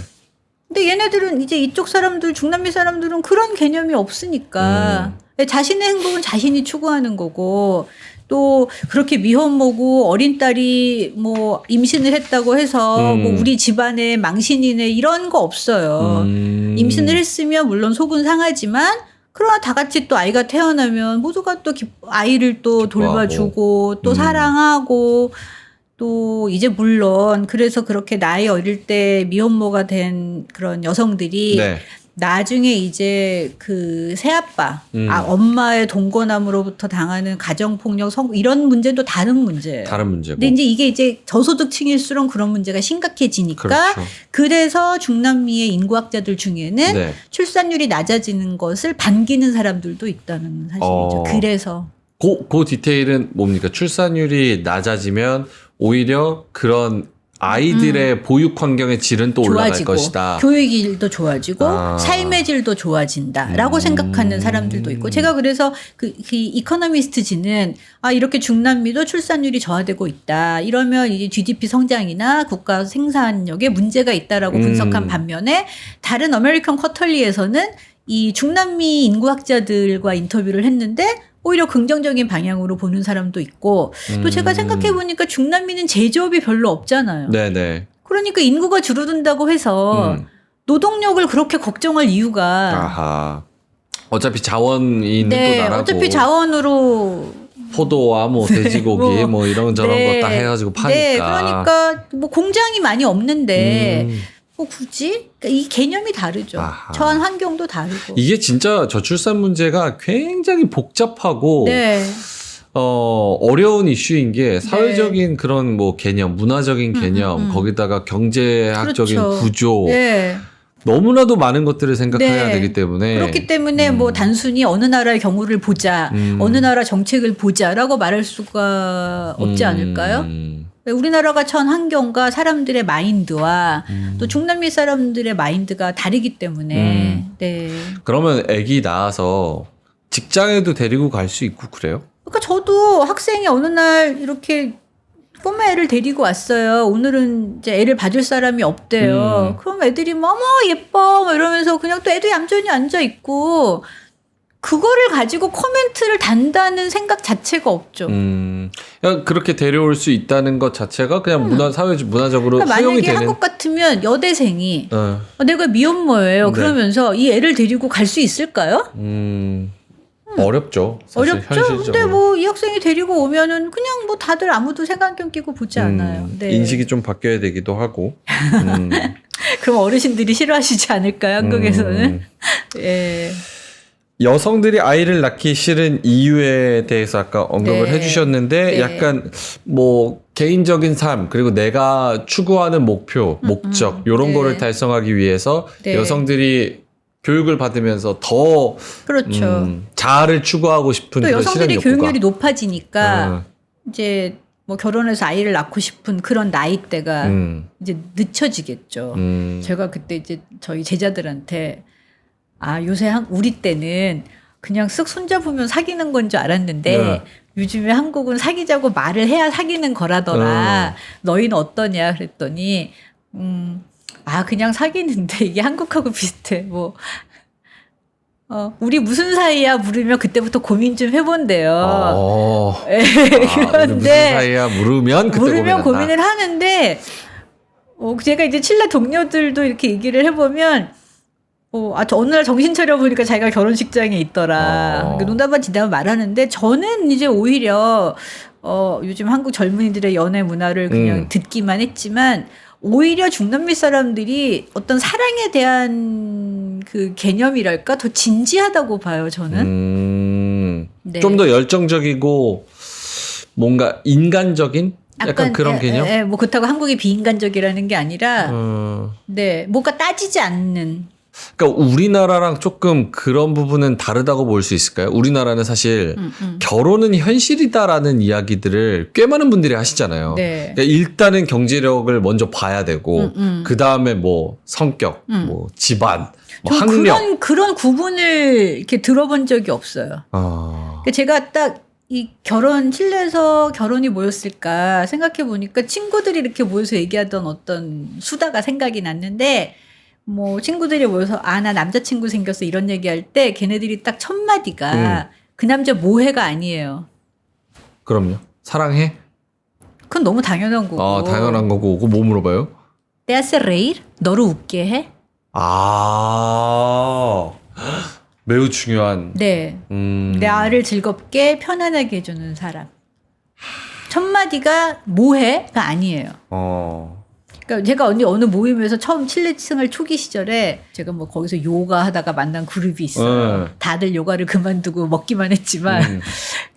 근데 얘네들은 이제 이쪽 사람들, 중남미 사람들은 그런 개념이 없으니까 자신의 행복은 자신이 추구하는 거고 또 그렇게 미혼모고 어린 딸이 뭐 임신을 했다고 해서 뭐 우리 집안에 망신이네 이런 거 없어요. 임신을 했으면 물론 속은 상하지만 그러나 다 같이 또 아이가 태어나면 모두가 또 아이를 또 돌봐주고 또 사랑하고 또 이제 물론 그래서 그렇게 나이 어릴 때 미혼모가 된 그런 여성들이 네. 나중에 이제 그 새아빠, 엄마의 동거남으로부터 당하는 가정폭력, 이런 문제도 다른 문제예요. 다른 문제고. 근데 이제 이게 저소득층일수록 그런 문제가 심각해지니까 그렇죠. 그래서 중남미의 인구학자들 중에는 네. 출산율이 낮아지는 것을 반기는 사람들도 있다는 사실이죠. 그래서. 그 디테일은 뭡니까? 출산율이 낮아지면 오히려 그런 아이들의 보육 환경의 질은 또 올라갈 좋아지고, 것이다. 교육의 질도 좋아지고 삶의 질도 좋아진다라고 생각하는 사람들도 있고 제가 그래서 그 이코노미스트지는 이렇게 중남미도 출산율이 저하되고 있다. 이러면 이제 GDP 성장이나 국가 생산력에 문제가 있다라고 분석한 반면에 다른 아메리칸 쿼털리에서는 이 중남미 인구학자들과 인터뷰를 했는데 오히려 긍정적인 방향으로 보는 사람도 있고 또 제가 생각해 보니까 중남미는 제조업이 별로 없잖아요. 네네. 그러니까 인구가 줄어든다고 해서 노동력을 그렇게 걱정할 이유가 아하. 어차피 자원이 있는 또 나라고. 어차피 자원으로 포도와 뭐 돼지고기 뭐 이런저런 거 다 해가지고 파니까. 네, 그러니까 뭐 공장이 많이 없는데 굳이? 그러니까 이 개념이 다르죠. 아하. 처한 환경도 다르고. 이게 진짜 저출산 문제가 굉장히 복잡하고 네. 어려운 이슈인 게 사회적인 그런 뭐 개념, 문화적인 개념, 거기다가 경제학적인 그렇죠. 구조 네. 너무나도 많은 것들을 생각해야 네. 되기 때문에 그렇기 때문에 뭐 단순히 어느 나라의 경우를 보자, 어느 나라 정책을 보자라고 말할 수가 없지 않을까요? 우리나라가 처한 환경과 사람들의 마인드와 또 중남미 사람들의 마인드가 다르기 때문에 네. 그러면 아기 낳아서 직장에도 데리고 갈 수 있고 그래요? 그러니까 저도 학생이 어느 날 이렇게 꼬마 애를 데리고 왔어요. 오늘은 이제 애를 봐줄 사람이 없대요. 그럼 애들이 뭐 어머 예뻐 뭐 이러면서 그냥 또 애도 얌전히 앉아 있고 그거를 가지고 코멘트를 단다는 생각 자체가 없죠. 그냥 그렇게 데려올 수 있다는 것 자체가 그냥 문화적으로 그러니까 허용이 만약에 되는. 한국 같으면 여대생이 어. 내가 미혼모예요. 네. 그러면서 이 애를 데리고 갈 수 있을까요? 어렵죠. 사실 어렵죠. 현실적으로. 근데 뭐 이 학생이 데리고 오면은 그냥 뭐 다들 아무도 색안경 끼고 보지 않아요. 네. 인식이 좀 바뀌어야 되기도 하고. 그럼 어르신들이 싫어하시지 않을까요? 한국에서는. 예. 여성들이 아이를 낳기 싫은 이유에 대해서 아까 언급을 네. 해주셨는데 네. 약간 뭐 개인적인 삶 그리고 내가 추구하는 목표, 목적 이런 네. 거를 달성하기 위해서 네. 여성들이 교육을 받으면서 더 그렇죠. 자아를 추구하고 싶은 또 그런 여성들이 실현 욕구가. 교육률이 높아지니까 이제 뭐 결혼해서 아이를 낳고 싶은 그런 나이대가 이제 늦춰지겠죠. 제가 그때 이제 저희 제자들한테 요새 우리 때는 그냥 쓱 손잡으면 사귀는 건 줄 알았는데 네. 요즘에 한국은 사귀자고 말을 해야 사귀는 거라더라. 너희는 어떠냐 그랬더니 그냥 사귀는데 이게 한국하고 비슷해. 뭐 우리 무슨 사이야 물으면 그때부터 고민 좀 해본대요. 그런데 무슨 사이야 물으면 그때 고민한다. 고민을 하는데 제가 이제 칠레 동료들도 이렇게 얘기를 해보면 어느 날 정신 차려보니까 자기가 결혼식장에 있더라. 농담반 진담반 말하는데 저는 이제 오히려 요즘 한국 젊은이들의 연애 문화를 그냥 듣기만 했지만 오히려 중남미 사람들이 어떤 사랑에 대한 그 개념이랄까 더 진지하다고 봐요, 저는. 네. 좀 더 열정적이고 뭔가 인간적인 약간 그런 개념? 뭐 그렇다고 한국이 비인간적이라는 게 아니라 네, 뭔가 따지지 않는. 그러니까 우리나라랑 조금 그런 부분은 다르다고 볼 수 있을까요? 우리나라는 사실 결혼은 현실이다라는 이야기들을 꽤 많은 분들이 하시잖아요. 네. 그러니까 일단은 경제력을 먼저 봐야 되고 그 다음에 뭐 성격, 뭐 집안, 뭐 학력. 그런 구분을 이렇게 들어본 적이 없어요. 그러니까 제가 딱 이 칠레에서 결혼이 뭐였을까 생각해 보니까 친구들이 이렇게 모여서 얘기하던 어떤 수다가 생각이 났는데 뭐 친구들이 모여서 나 남자친구 생겼어 이런 얘기할 때 걔네들이 딱 첫 마디가 그 남자 뭐해가 아니에요. 그럼요. 사랑해? 그건 너무 당연한 거고. 당연한 거고. 그거 뭐 물어봐요? Te hace reír? 너를 웃게 해? 매우 중요한. 네. 나를 즐겁게 편안하게 해주는 사람. 첫 마디가 뭐해가 아니에요. 그러니까 제가 어느 모임에서 처음 칠레 생활 초기 시절에 제가 뭐 거기서 요가 하다가 만난 그룹이 있어요. 다들 요가를 그만두고 먹기만 했지만.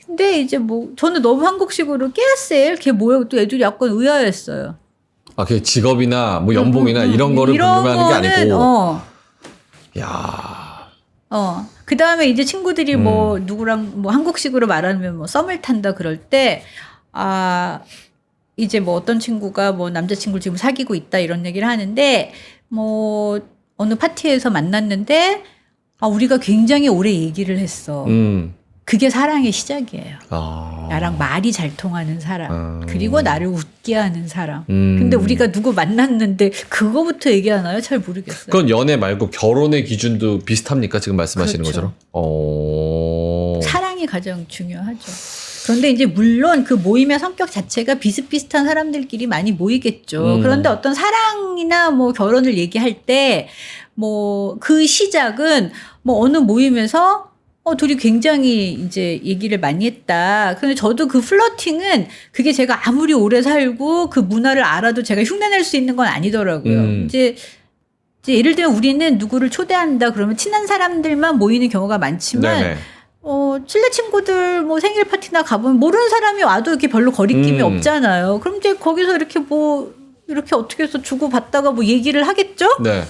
근데 이제 뭐 저는 너무 한국식으로 깨세 이렇게 모여 또 애들이 약간 의아했어요. 그 직업이나 뭐 연봉이나 이런 거를 궁금해하는 게 아니고. 야. 그 다음에 이제 친구들이 뭐 누구랑 뭐 한국식으로 말하면 뭐 썸을 탄다 그럴 때 이제 뭐 어떤 친구가 뭐 남자친구를 지금 사귀고 있다 이런 얘기를 하는데 뭐 어느 파티에서 만났는데 우리가 굉장히 오래 얘기를 했어. 그게 사랑의 시작이에요. 나랑 말이 잘 통하는 사람. 그리고 나를 웃게 하는 사람. 근데 우리가 누구 만났는데 그거부터 얘기하나요? 잘 모르겠어요. 그건 연애 말고 결혼의 기준도 비슷합니까? 지금 말씀하시는 그렇죠. 것처럼? 사랑이 가장 중요하죠. 그런데 이제 물론 그 모임의 성격 자체가 비슷비슷한 사람들끼리 많이 모이겠죠. 그런데 어떤 사랑이나 뭐 결혼을 얘기할 때 뭐 그 시작은 뭐 어느 모임에서 둘이 굉장히 이제 얘기를 많이 했다. 근데 저도 그 플러팅은 그게 제가 아무리 오래 살고 그 문화를 알아도 제가 흉내낼 수 있는 건 아니더라고요. 이제 이제 예를 들면 우리는 누구를 초대한다 그러면 친한 사람들만 모이는 경우가 많지만 네네. 칠레 친구들 뭐 생일 파티나 가보면 모르는 사람이 와도 이렇게 별로 거리낌이 없잖아요. 그럼 이제 거기서 이렇게 뭐 이렇게 어떻게 해서 주고 받다가 뭐 얘기를 하겠죠? 네.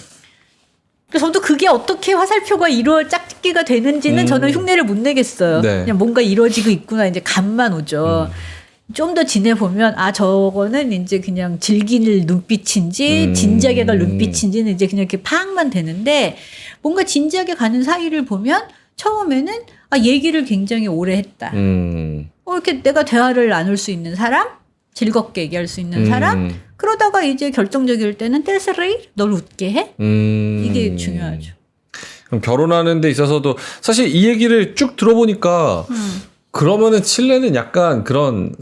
그래서 저도 그게 어떻게 화살표가 짝짓기가 되는지는 저는 흉내를 못 내겠어요. 네. 그냥 뭔가 이루어지고 있구나 이제 감만 오죠. 좀 더 지내보면 저거는 이제 그냥 즐길 눈빛인지 진지하게 갈 눈빛인지는 이제 그냥 이렇게 파악만 되는데 뭔가 진지하게 가는 사이를 보면 처음에는 얘기를 굉장히 오래 했다. 이렇게 내가 대화를 나눌 수 있는 사람, 즐겁게 얘기할 수 있는 사람, 그러다가 이제 결정적일 때는 떼스레이 널 웃게 해? 이게 중요하죠. 그럼 결혼하는 데 있어서도 사실 이 얘기를 쭉 들어보니까 그러면은 칠레는 약간 그런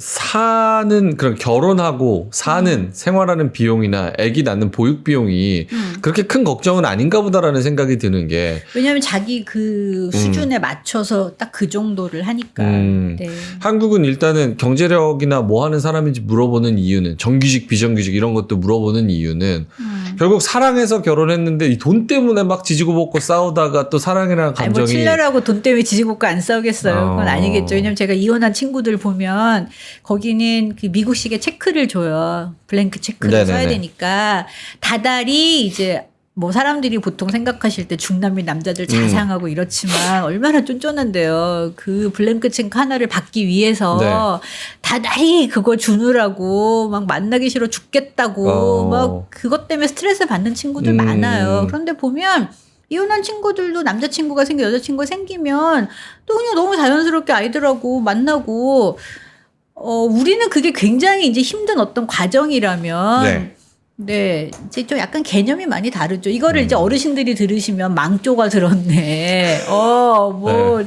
그런 결혼하고 사는 생활하는 비용이나 아기 낳는 보육 비용이 그렇게 큰 걱정은 아닌가 보다라는 생각이 드는 게 왜냐하면 자기 그 수준에 맞춰서 딱 그 정도를 하니까. 네. 한국은 일단은 경제력이나 뭐 하는 사람인지 물어보는 이유는 정규직 비정규직 이런 것도 물어보는 이유는 결국 사랑해서 결혼했는데 이 돈 때문에 막 지지고 볶고 싸우다가 또 사랑이라는 감정이 뭐 칠레라고 돈 때문에 지지고 볶고 안 싸우겠어요. 그건 아니겠죠. 왜냐면 제가 이혼한 친구들 보면 거기는 그 미국식의 체크를 줘요. 블랭크 체크를 써야 되니까 다달이 이제 뭐 사람들이 보통 생각하실 때 중남미 남자들 자상하고 이렇지만 얼마나 쫀쫀한데요. 그 블랭크 체크 하나를 받기 위해서 다달이 그거 주느라고 막 만나기 싫어 죽겠다고 막 그것 때문에 스트레스 받는 친구들 많아요. 그런데 보면 이혼한 친구들도 남자친구가 생겨 여자친구가 생기면 또 그냥 너무 자연스럽게 아이들하고 만나고 우리는 그게 굉장히 이제 힘든 어떤 과정이라면 네, 이제 좀 약간 개념이 많이 다르죠. 이거를 이제 어르신들이 들으시면 망조가 들었네. 뭐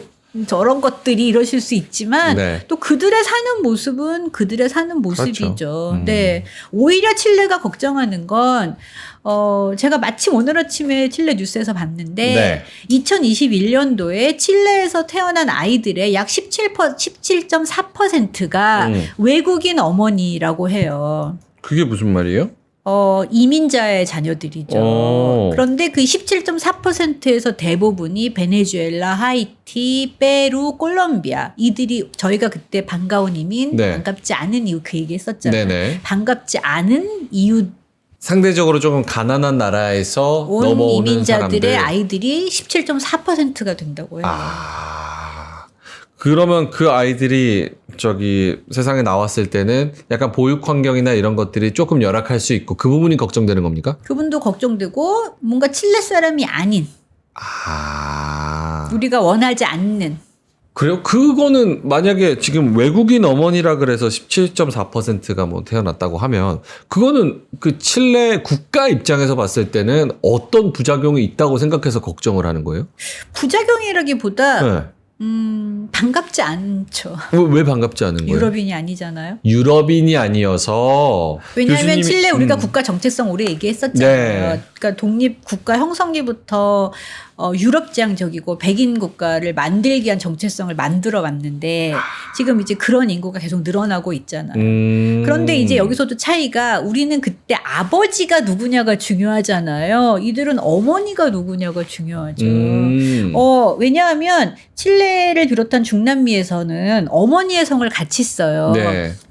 저런 것들이 이러실 수 있지만 또 그들의 사는 모습은 그들의 사는 모습이죠. 그렇죠. 네, 오히려 칠레가 걱정하는 건 제가 마침 오늘 아침에 칠레 뉴스에서 봤는데 2021년도에 칠레에서 태어난 아이들의 약 17.4%가 외국인 어머니라고 해요. 그게 무슨 말이에요? 이민자의 자녀들이죠. 그런데 그 17.4%에서 대부분이 베네수엘라, 하이티, 페루, 콜롬비아 이들이 저희가 그때 반가운 이민, 반갑지 않은 이유 그 얘기 했었잖아요. 반갑지 않은 이유 상대적으로 조금 가난한 나라에서 온 넘어오는 이민자들의 사람들. 아이들이 17.4%가 된다고 해요. 그러면 그 아이들이 세상에 나왔을 때는 약간 보육 환경이나 이런 것들이 조금 열악할 수 있고 그 부분이 걱정되는 겁니까? 그분도 걱정되고 뭔가 칠레 사람이 아닌 우리가 원하지 않는 그래요? 그거는 만약에 지금 외국인 어머니라 그래서 17.4%가 뭐 태어났다고 하면 그거는 그 칠레 국가 입장에서 봤을 때는 어떤 부작용이 있다고 생각해서 걱정을 하는 거예요? 부작용이라기보다 반갑지 않죠. 왜 반갑지 않은 거예요? 유럽인이 아니잖아요. 유럽인이 아니어서 왜냐하면 칠레 우리가 국가 정체성 오래 얘기했었잖아요. 그러니까 독립 국가 형성기부터 유럽지향적이고 백인 국가를 만들기 위한 정체성을 만들어 왔는데 지금 이제 그런 인구가 계속 늘어나고 있잖아요. 그런데 이제 여기서도 차이가 우리는 그때 아버지가 누구냐가 중요하잖아요. 이들은 어머니가 누구냐가 중요하죠. 왜냐하면 칠레를 비롯한 중남미에서는 어머니의 성을 같이 써요.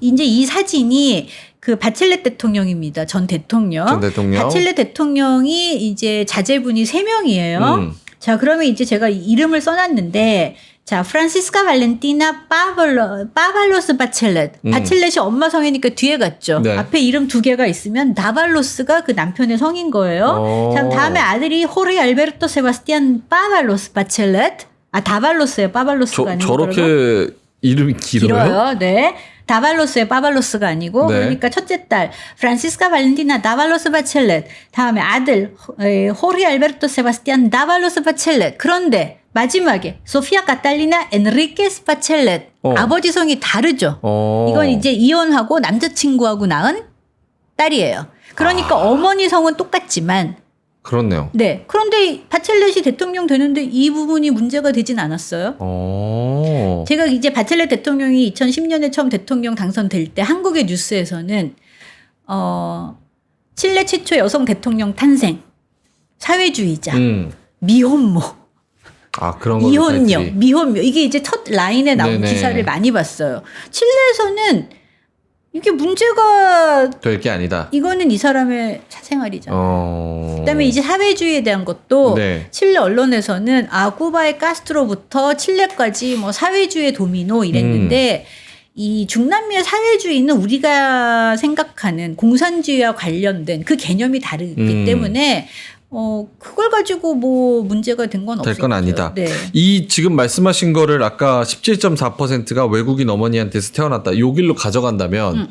이제 이 사진이 그 바첼렛 대통령입니다. 전 대통령. 바첼렛 대통령이 이제 자제분이 3명이에요. 자, 그러면 이제 제가 이름을 써놨는데, 자, 프란시스카 발렌티나 파발로스 바첼렛. 바첼렛이 엄마 성이니까 뒤에 갔죠. 앞에 이름 2개가 있으면 나발로스가 그 남편의 성인 거예요. 자, 다음에 아들이 호르 알베르토 세바스티안 파발로스 바첼렛. 다발로스예요. 파발로스가 아니고. 저렇게 이름이 길어요? 네. 다발로스예요. 파발로스가 아니고. 그러니까 첫째 딸 프란시스카 발렌티나 다발로스 바첼렛. 다음에 아들 호르 알베르토 세바스티안 다발로스 바첼렛. 그런데 마지막에 소피아 카탈리나 엔리케스 바첼렛. 아버지 성이 다르죠. 이건 이제 이혼하고 남자친구하고 낳은 딸이에요. 그러니까 어머니 성은 똑같지만 그렇네요. 네. 그런데 바첼렛이 대통령 되는데 이 부분이 문제가 되진 않았어요. 제가 이제 바첼렛 대통령이 2010년에 처음 대통령 당선될 때 한국의 뉴스에서는 칠레 최초 여성 대통령 탄생. 사회주의자, 미혼모, 그런 거 이혼녀, 미혼묘 이게 이제 첫 라인에 나온 네네. 기사를 많이 봤어요. 칠레에서는 이게 문제가 될 게 아니다. 이거는 이 사람의 사생활이잖아요. 그다음에 이제 사회주의에 대한 것도 네. 칠레 언론에서는 쿠바의 카스트로부터 칠레까지 뭐 사회주의 도미노 이랬는데 이 중남미의 사회주의는 우리가 생각하는 공산주의와 관련된 그 개념이 다르기 때문에 그걸 가지고 뭐 문제가 된 건 없어요. 될 건 아니다. 네. 이 지금 말씀하신 거를 아까 17.4%가 외국인 어머니한테서 태어났다. 요 길로 가져간다면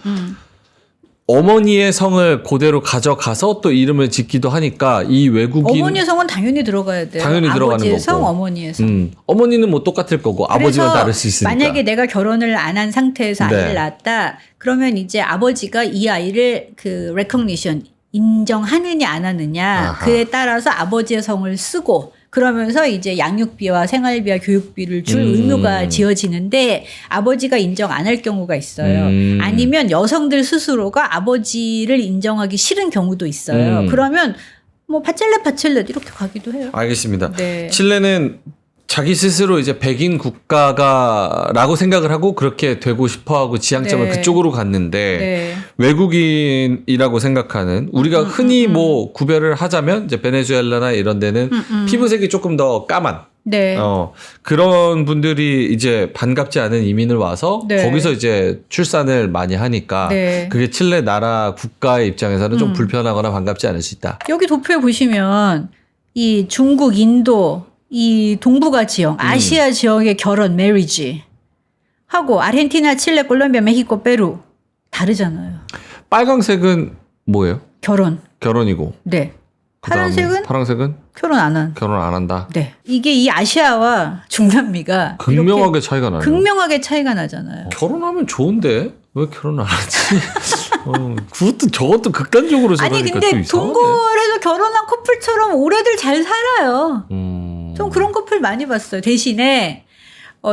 어머니의 성을 그대로 가져가서 또 이름을 짓기도 하니까 이 외국인 어머니의 성은 당연히 들어가야 돼요. 당연히 들어가는 아버지의 거고. 성, 어머니의 성. 어머니는 뭐 똑같을 거고 아버지만 그래서 다를 수 있으니까. 만약에 내가 결혼을 안 한 상태에서 네. 아이를 낳았다. 그러면 이제 아버지가 이 아이를 그 recognition 인정하느냐 안 하느냐 아하. 그에 따라서 아버지의 성을 쓰고 그러면서 이제 양육비와 생활비와 교육비를 줄 의무가 지어지는데 아버지가 인정 안 할 경우가 있어요. 아니면 여성들 스스로가 아버지를 인정하기 싫은 경우도 있어요. 그러면 뭐 바첼렛 이렇게 가기도 해요. 알겠습니다. 네. 칠레는 자기 스스로 이제 백인 국가가라고 생각을 하고 그렇게 되고 싶어하고 지향점을 네. 그쪽으로 갔는데 네. 외국인이라고 생각하는 우리가 흔히 뭐 구별을 하자면 이제 베네수엘라나 이런 데는 피부색이 조금 더 까만 네. 그런 분들이 이제 반갑지 않은 이민을 와서 네. 거기서 이제 출산을 많이 하니까 네. 그게 칠레 나라 국가의 입장에서는 좀 불편하거나 반갑지 않을 수 있다. 여기 도표에 보시면 이 중국, 인도 이 동북아 지역, 아시아 지역의 결혼, 메리지 하고 아르헨티나, 칠레, 콜롬비아, 멕시코, 페루 다르잖아요. 빨강색은 뭐예요? 결혼이고. 네. 그다음에 파란색은 결혼 안 한. 결혼 안 한다. 네. 이게 이 아시아와 중남미가 극명하게 차이가 나요. 극명하게 차이가 나잖아요. 결혼하면 좋은데 왜 결혼 안 하지? 그것도 저것도 극단적으로 아니 생각하니까 좀 근데 이상하네. 동거해서 결혼한 커플처럼 오래들 잘 살아요. 좀 그런 커플 많이 봤어요. 대신에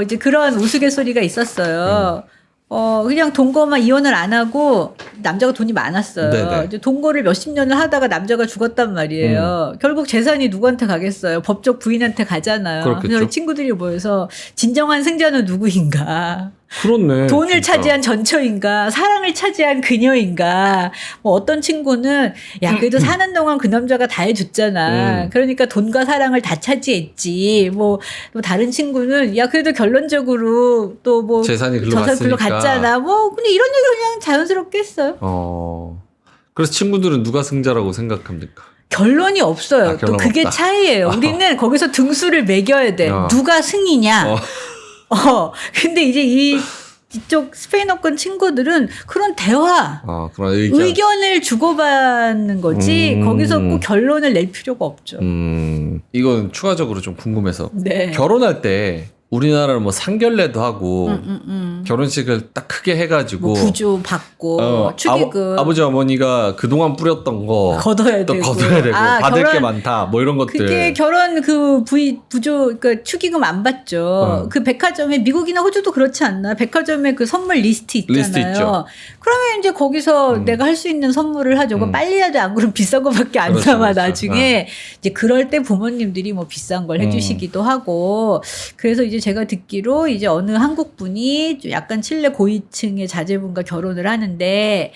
이제 그런 우스갯소리가 있었어요. 그냥 동거만 이혼을 안 하고 남자가 돈이 많았어요. 네네. 이제 동거를 몇십 년을 하다가 남자가 죽었단 말이에요. 결국 재산이 누구한테 가겠어요? 법적 부인한테 가잖아요. 그렇겠죠. 그래서 친구들이 모여서 진정한 승자는 누구인가? 그렇네. 돈을 진짜. 차지한 전처인가, 사랑을 차지한 그녀인가, 뭐 어떤 친구는, 야, 그래도 사는 동안 그 남자가 다 해줬잖아. 그러니까 돈과 사랑을 다 차지했지. 뭐, 또 다른 친구는, 야, 그래도 결론적으로 또 뭐, 재산이 글로 글로 갔으니까. 갔잖아. 뭐, 근데 이런 얘기 그냥 자연스럽게 했어요. 그래서 친구들은 누가 승자라고 생각합니까? 결론이 없어요. 또 결론 그게 없다. 차이예요. 우리는 거기서 등수를 매겨야 돼. 누가 승이냐. 근데 이제 이쪽 스페인어권 친구들은 그런 대화, 그런 의견을 주고받는 거지, 거기서 꼭 결론을 낼 필요가 없죠. 이건 추가적으로 좀 궁금해서. 네. 결혼할 때 우리나라는 뭐 상견례도 하고 결혼식을 딱 크게 해가지고 뭐 부조 받고, 축의금. 아버지 어머니가 그동안 뿌렸던 거 걷어야 또 되고. 걷어야 되고 받을 결혼, 게 많다 뭐 이런 것들. 그게 결혼 그 부조, 그러니까 축의금 안 받죠. 그 백화점에, 미국이나 호주도 그렇지 않나? 백화점에 그 선물 리스트 있잖아요. 리스트 있죠. 그러면 이제 거기서 내가 할 수 있는 선물을 하죠. 그거 빨리 해야 돼. 안 그러면 비싼 거밖에 안 그렇죠, 남아, 그렇죠. 나중에. 이제 그럴 때 부모님들이 뭐 비싼 걸 해주시기도 하고. 그래서 이제 제가 듣기로 이제 어느 한국 분이 좀 약간 칠레 고위층의 자제분과 결혼을 하는데,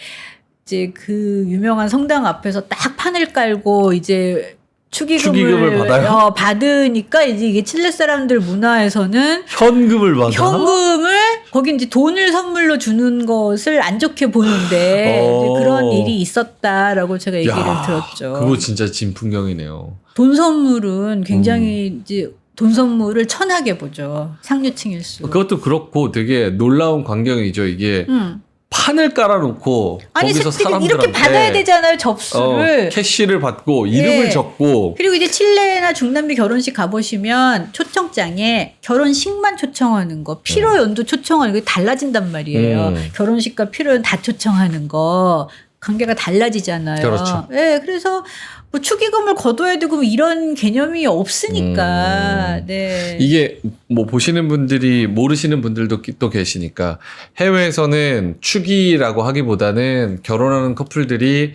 이제 그 유명한 성당 앞에서 딱 판을 깔고 이제 축의금을 받아요? 받으니까 이제 이게 칠레 사람들 문화에서는 현금을 받아? 현금을 거기 이제 돈을 선물로 주는 것을 안 좋게 보는데 이제 그런 일이 있었다라고 제가 얘기를 들었죠. 그거 진짜 진풍경이네요. 돈 선물은 굉장히 이제 돈 선물을 천하게 보죠. 상류층일수록. 그것도 그렇고 되게 놀라운 광경이죠. 이게 판을 깔아놓고 아니 거기서 사람들한테 이렇게 받아야 되잖아요, 접수를. 캐시를 받고 이름을 예. 적고. 그리고 이제 칠레나 중남미 결혼식 가보시면 초청장에 결혼식만 초청하는 거, 피로연도 초청하는 거 달라진단 말이에요. 결혼식과 피로연 다 초청하는 거 관계가 달라지잖아요. 그렇죠. 네, 그래서 뭐 축의금을 거둬야 되고 뭐 이런 개념이 없으니까. 네. 이게 뭐 보시는 분들이 모르시는 분들도 또 계시니까 해외에서는 축의라고 하기보다는 결혼하는 커플들이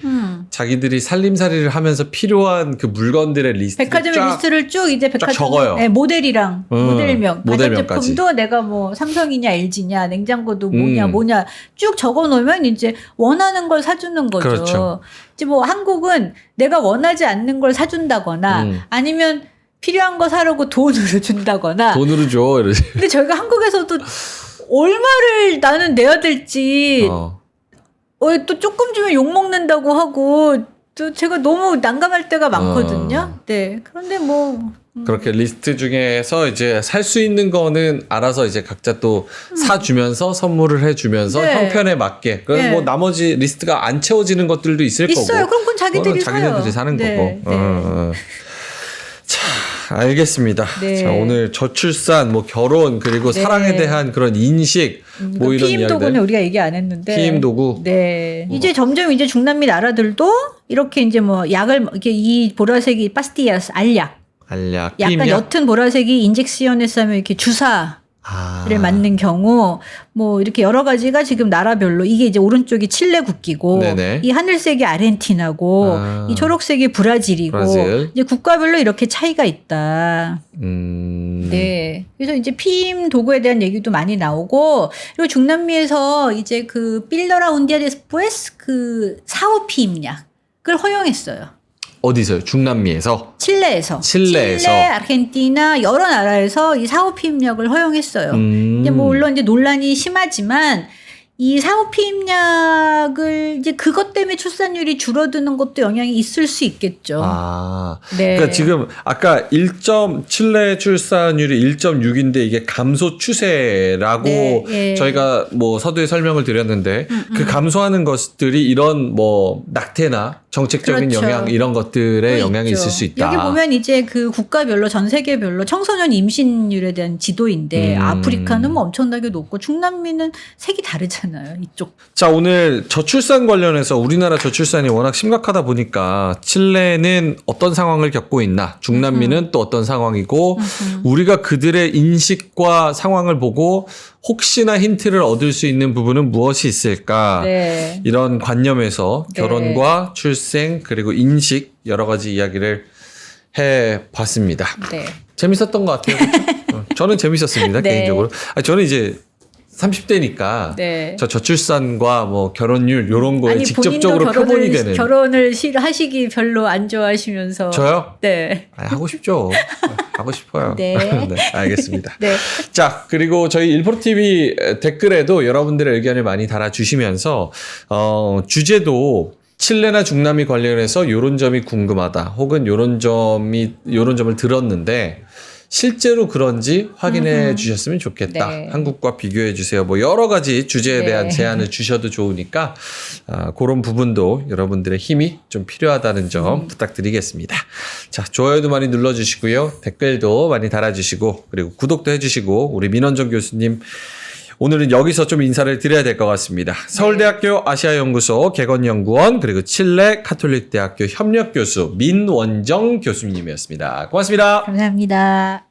자기들이 살림살이를 하면서 필요한 그 물건들의 리스트 백화점의 리스트를 쭉 이제 백화점 적어요. 네, 모델이랑 모델명, 가전 모델명까지. 제품도 내가 뭐 삼성이냐 LG냐 냉장고도 뭐냐 쭉 적어놓으면 이제 원하는 걸 사주는 거죠. 그렇죠. 이제 뭐 한국은 내가 원하지 않는 걸 사준다거나 아니면 필요한 거 사려고 돈으로 준다거나. 돈으로 줘. 이러지. 근데 저희가 한국에서도 얼마를 나는 내야 될지 또 조금 주면 욕 먹는다고 하고 또 제가 너무 난감할 때가 많거든요. 네. 그런데 뭐 그렇게 리스트 중에서 이제 살 수 있는 거는 알아서 이제 각자 또 사주면서 선물을 해주면서 네. 형편에 맞게. 그럼 네. 뭐 나머지 리스트가 안 채워지는 것들도 있을 있어요. 거고. 그럼 그건 자기들이 사요. 자기네들이 사는 네. 거고. 네. 자, 알겠습니다. 네. 자, 오늘 저출산, 뭐 결혼, 그리고 네. 사랑에 대한 그런 인식, 뭐 이런 피임 이야기들. 도구는 우리가 얘기 안 했는데. 피임 도구. 네. 이제 점점 이제 중남미 나라들도 이렇게 이제 뭐 약을 이렇게 이 보라색이 파스티아스 알약. 알약, 약간 피임약. 옅은 보라색이 인젝시온에서 하면 이렇게 주사를 맞는 경우 뭐 이렇게 여러 가지가 지금 나라별로 이게 이제 오른쪽이 칠레 국기고 네네. 이 하늘색이 아르헨티나고 이 초록색이 브라질이고 브라질. 이제 국가별로 이렇게 차이가 있다. 네. 그래서 이제 피임 도구에 대한 얘기도 많이 나오고 그리고 중남미에서 이제 그 필러라 운디아 데스푸에스 그 사후 피임약을 허용했어요. 어디서요? 중남미에서? 칠레에서. 칠레에서. 칠레, 아르헨티나 여러 나라에서 이 사후 피임약을 허용했어요. 이제 뭐 물론 이제 논란이 심하지만 이 사후 피임약을 이제 그것 때문에 출산율이 줄어드는 것도 영향이 있을 수 있겠죠. 네. 그러니까 지금 아까 칠레 출산율이 1.6인데 이게 감소 추세라고 네, 예. 저희가 뭐 서두에 설명을 드렸는데 그 감소하는 것들이 이런 뭐 낙태나 정책적인 그렇죠. 영향 이런 것들에 또 영향이 있죠. 있을 수 있다. 여기 보면 이제 그 국가별로 전 세계별로 청소년 임신율에 대한 지도인데 아프리카는 뭐 엄청나게 높고 중남미는 색이 다르잖아요. 이쪽. 자, 오늘 저출산 관련해서 우리나라 저출산이 워낙 심각하다 보니까 칠레는 어떤 상황을 겪고 있나, 중남미는 또 어떤 상황이고, 우리가 그들의 인식과 상황을 보고 혹시나 힌트를 얻을 수 있는 부분은 무엇이 있을까? 네. 이런 관념에서 네. 결혼과 출생 그리고 인식 여러 가지 이야기를 해봤습니다. 네. 재밌었던 것 같아요. 그렇죠? 저는 재밌었습니다. 네. 개인적으로. 저는 이제 30대니까 네. 저출산과 뭐 결혼율 이런 거에 아니, 직접적으로 본인도 표본이 되는. 결혼을 하시기 별로 안 좋아하시면서. 저요? 네. 하고 싶죠. 하고 싶어요. 네. 네, 알겠습니다. 네. 자, 그리고 저희 일프로TV 댓글에도 여러분들의 의견을 많이 달아주시면서 주제도 칠레나 중남미 관련해서 요런 점이 궁금하다. 혹은 요런 점을 들었는데 실제로 그런지 확인해 주셨으면 좋겠다. 네. 한국과 비교해 주세요. 뭐 여러 가지 주제에 네. 대한 제안을 주셔도 좋으니까 그런 부분도 여러분들의 힘이 좀 필요하다는 점 부탁드리겠습니다. 자, 좋아요도 많이 눌러주시고요. 댓글도 많이 달아주시고 그리고 구독도 해주시고 우리 민원정 교수님 오늘은 여기서 좀 인사를 드려야 될 것 같습니다. 서울대학교 아시아연구소 개건연구원 그리고 칠레 카톨릭대학교 협력교수 민원정 교수님이었습니다. 고맙습니다. 감사합니다.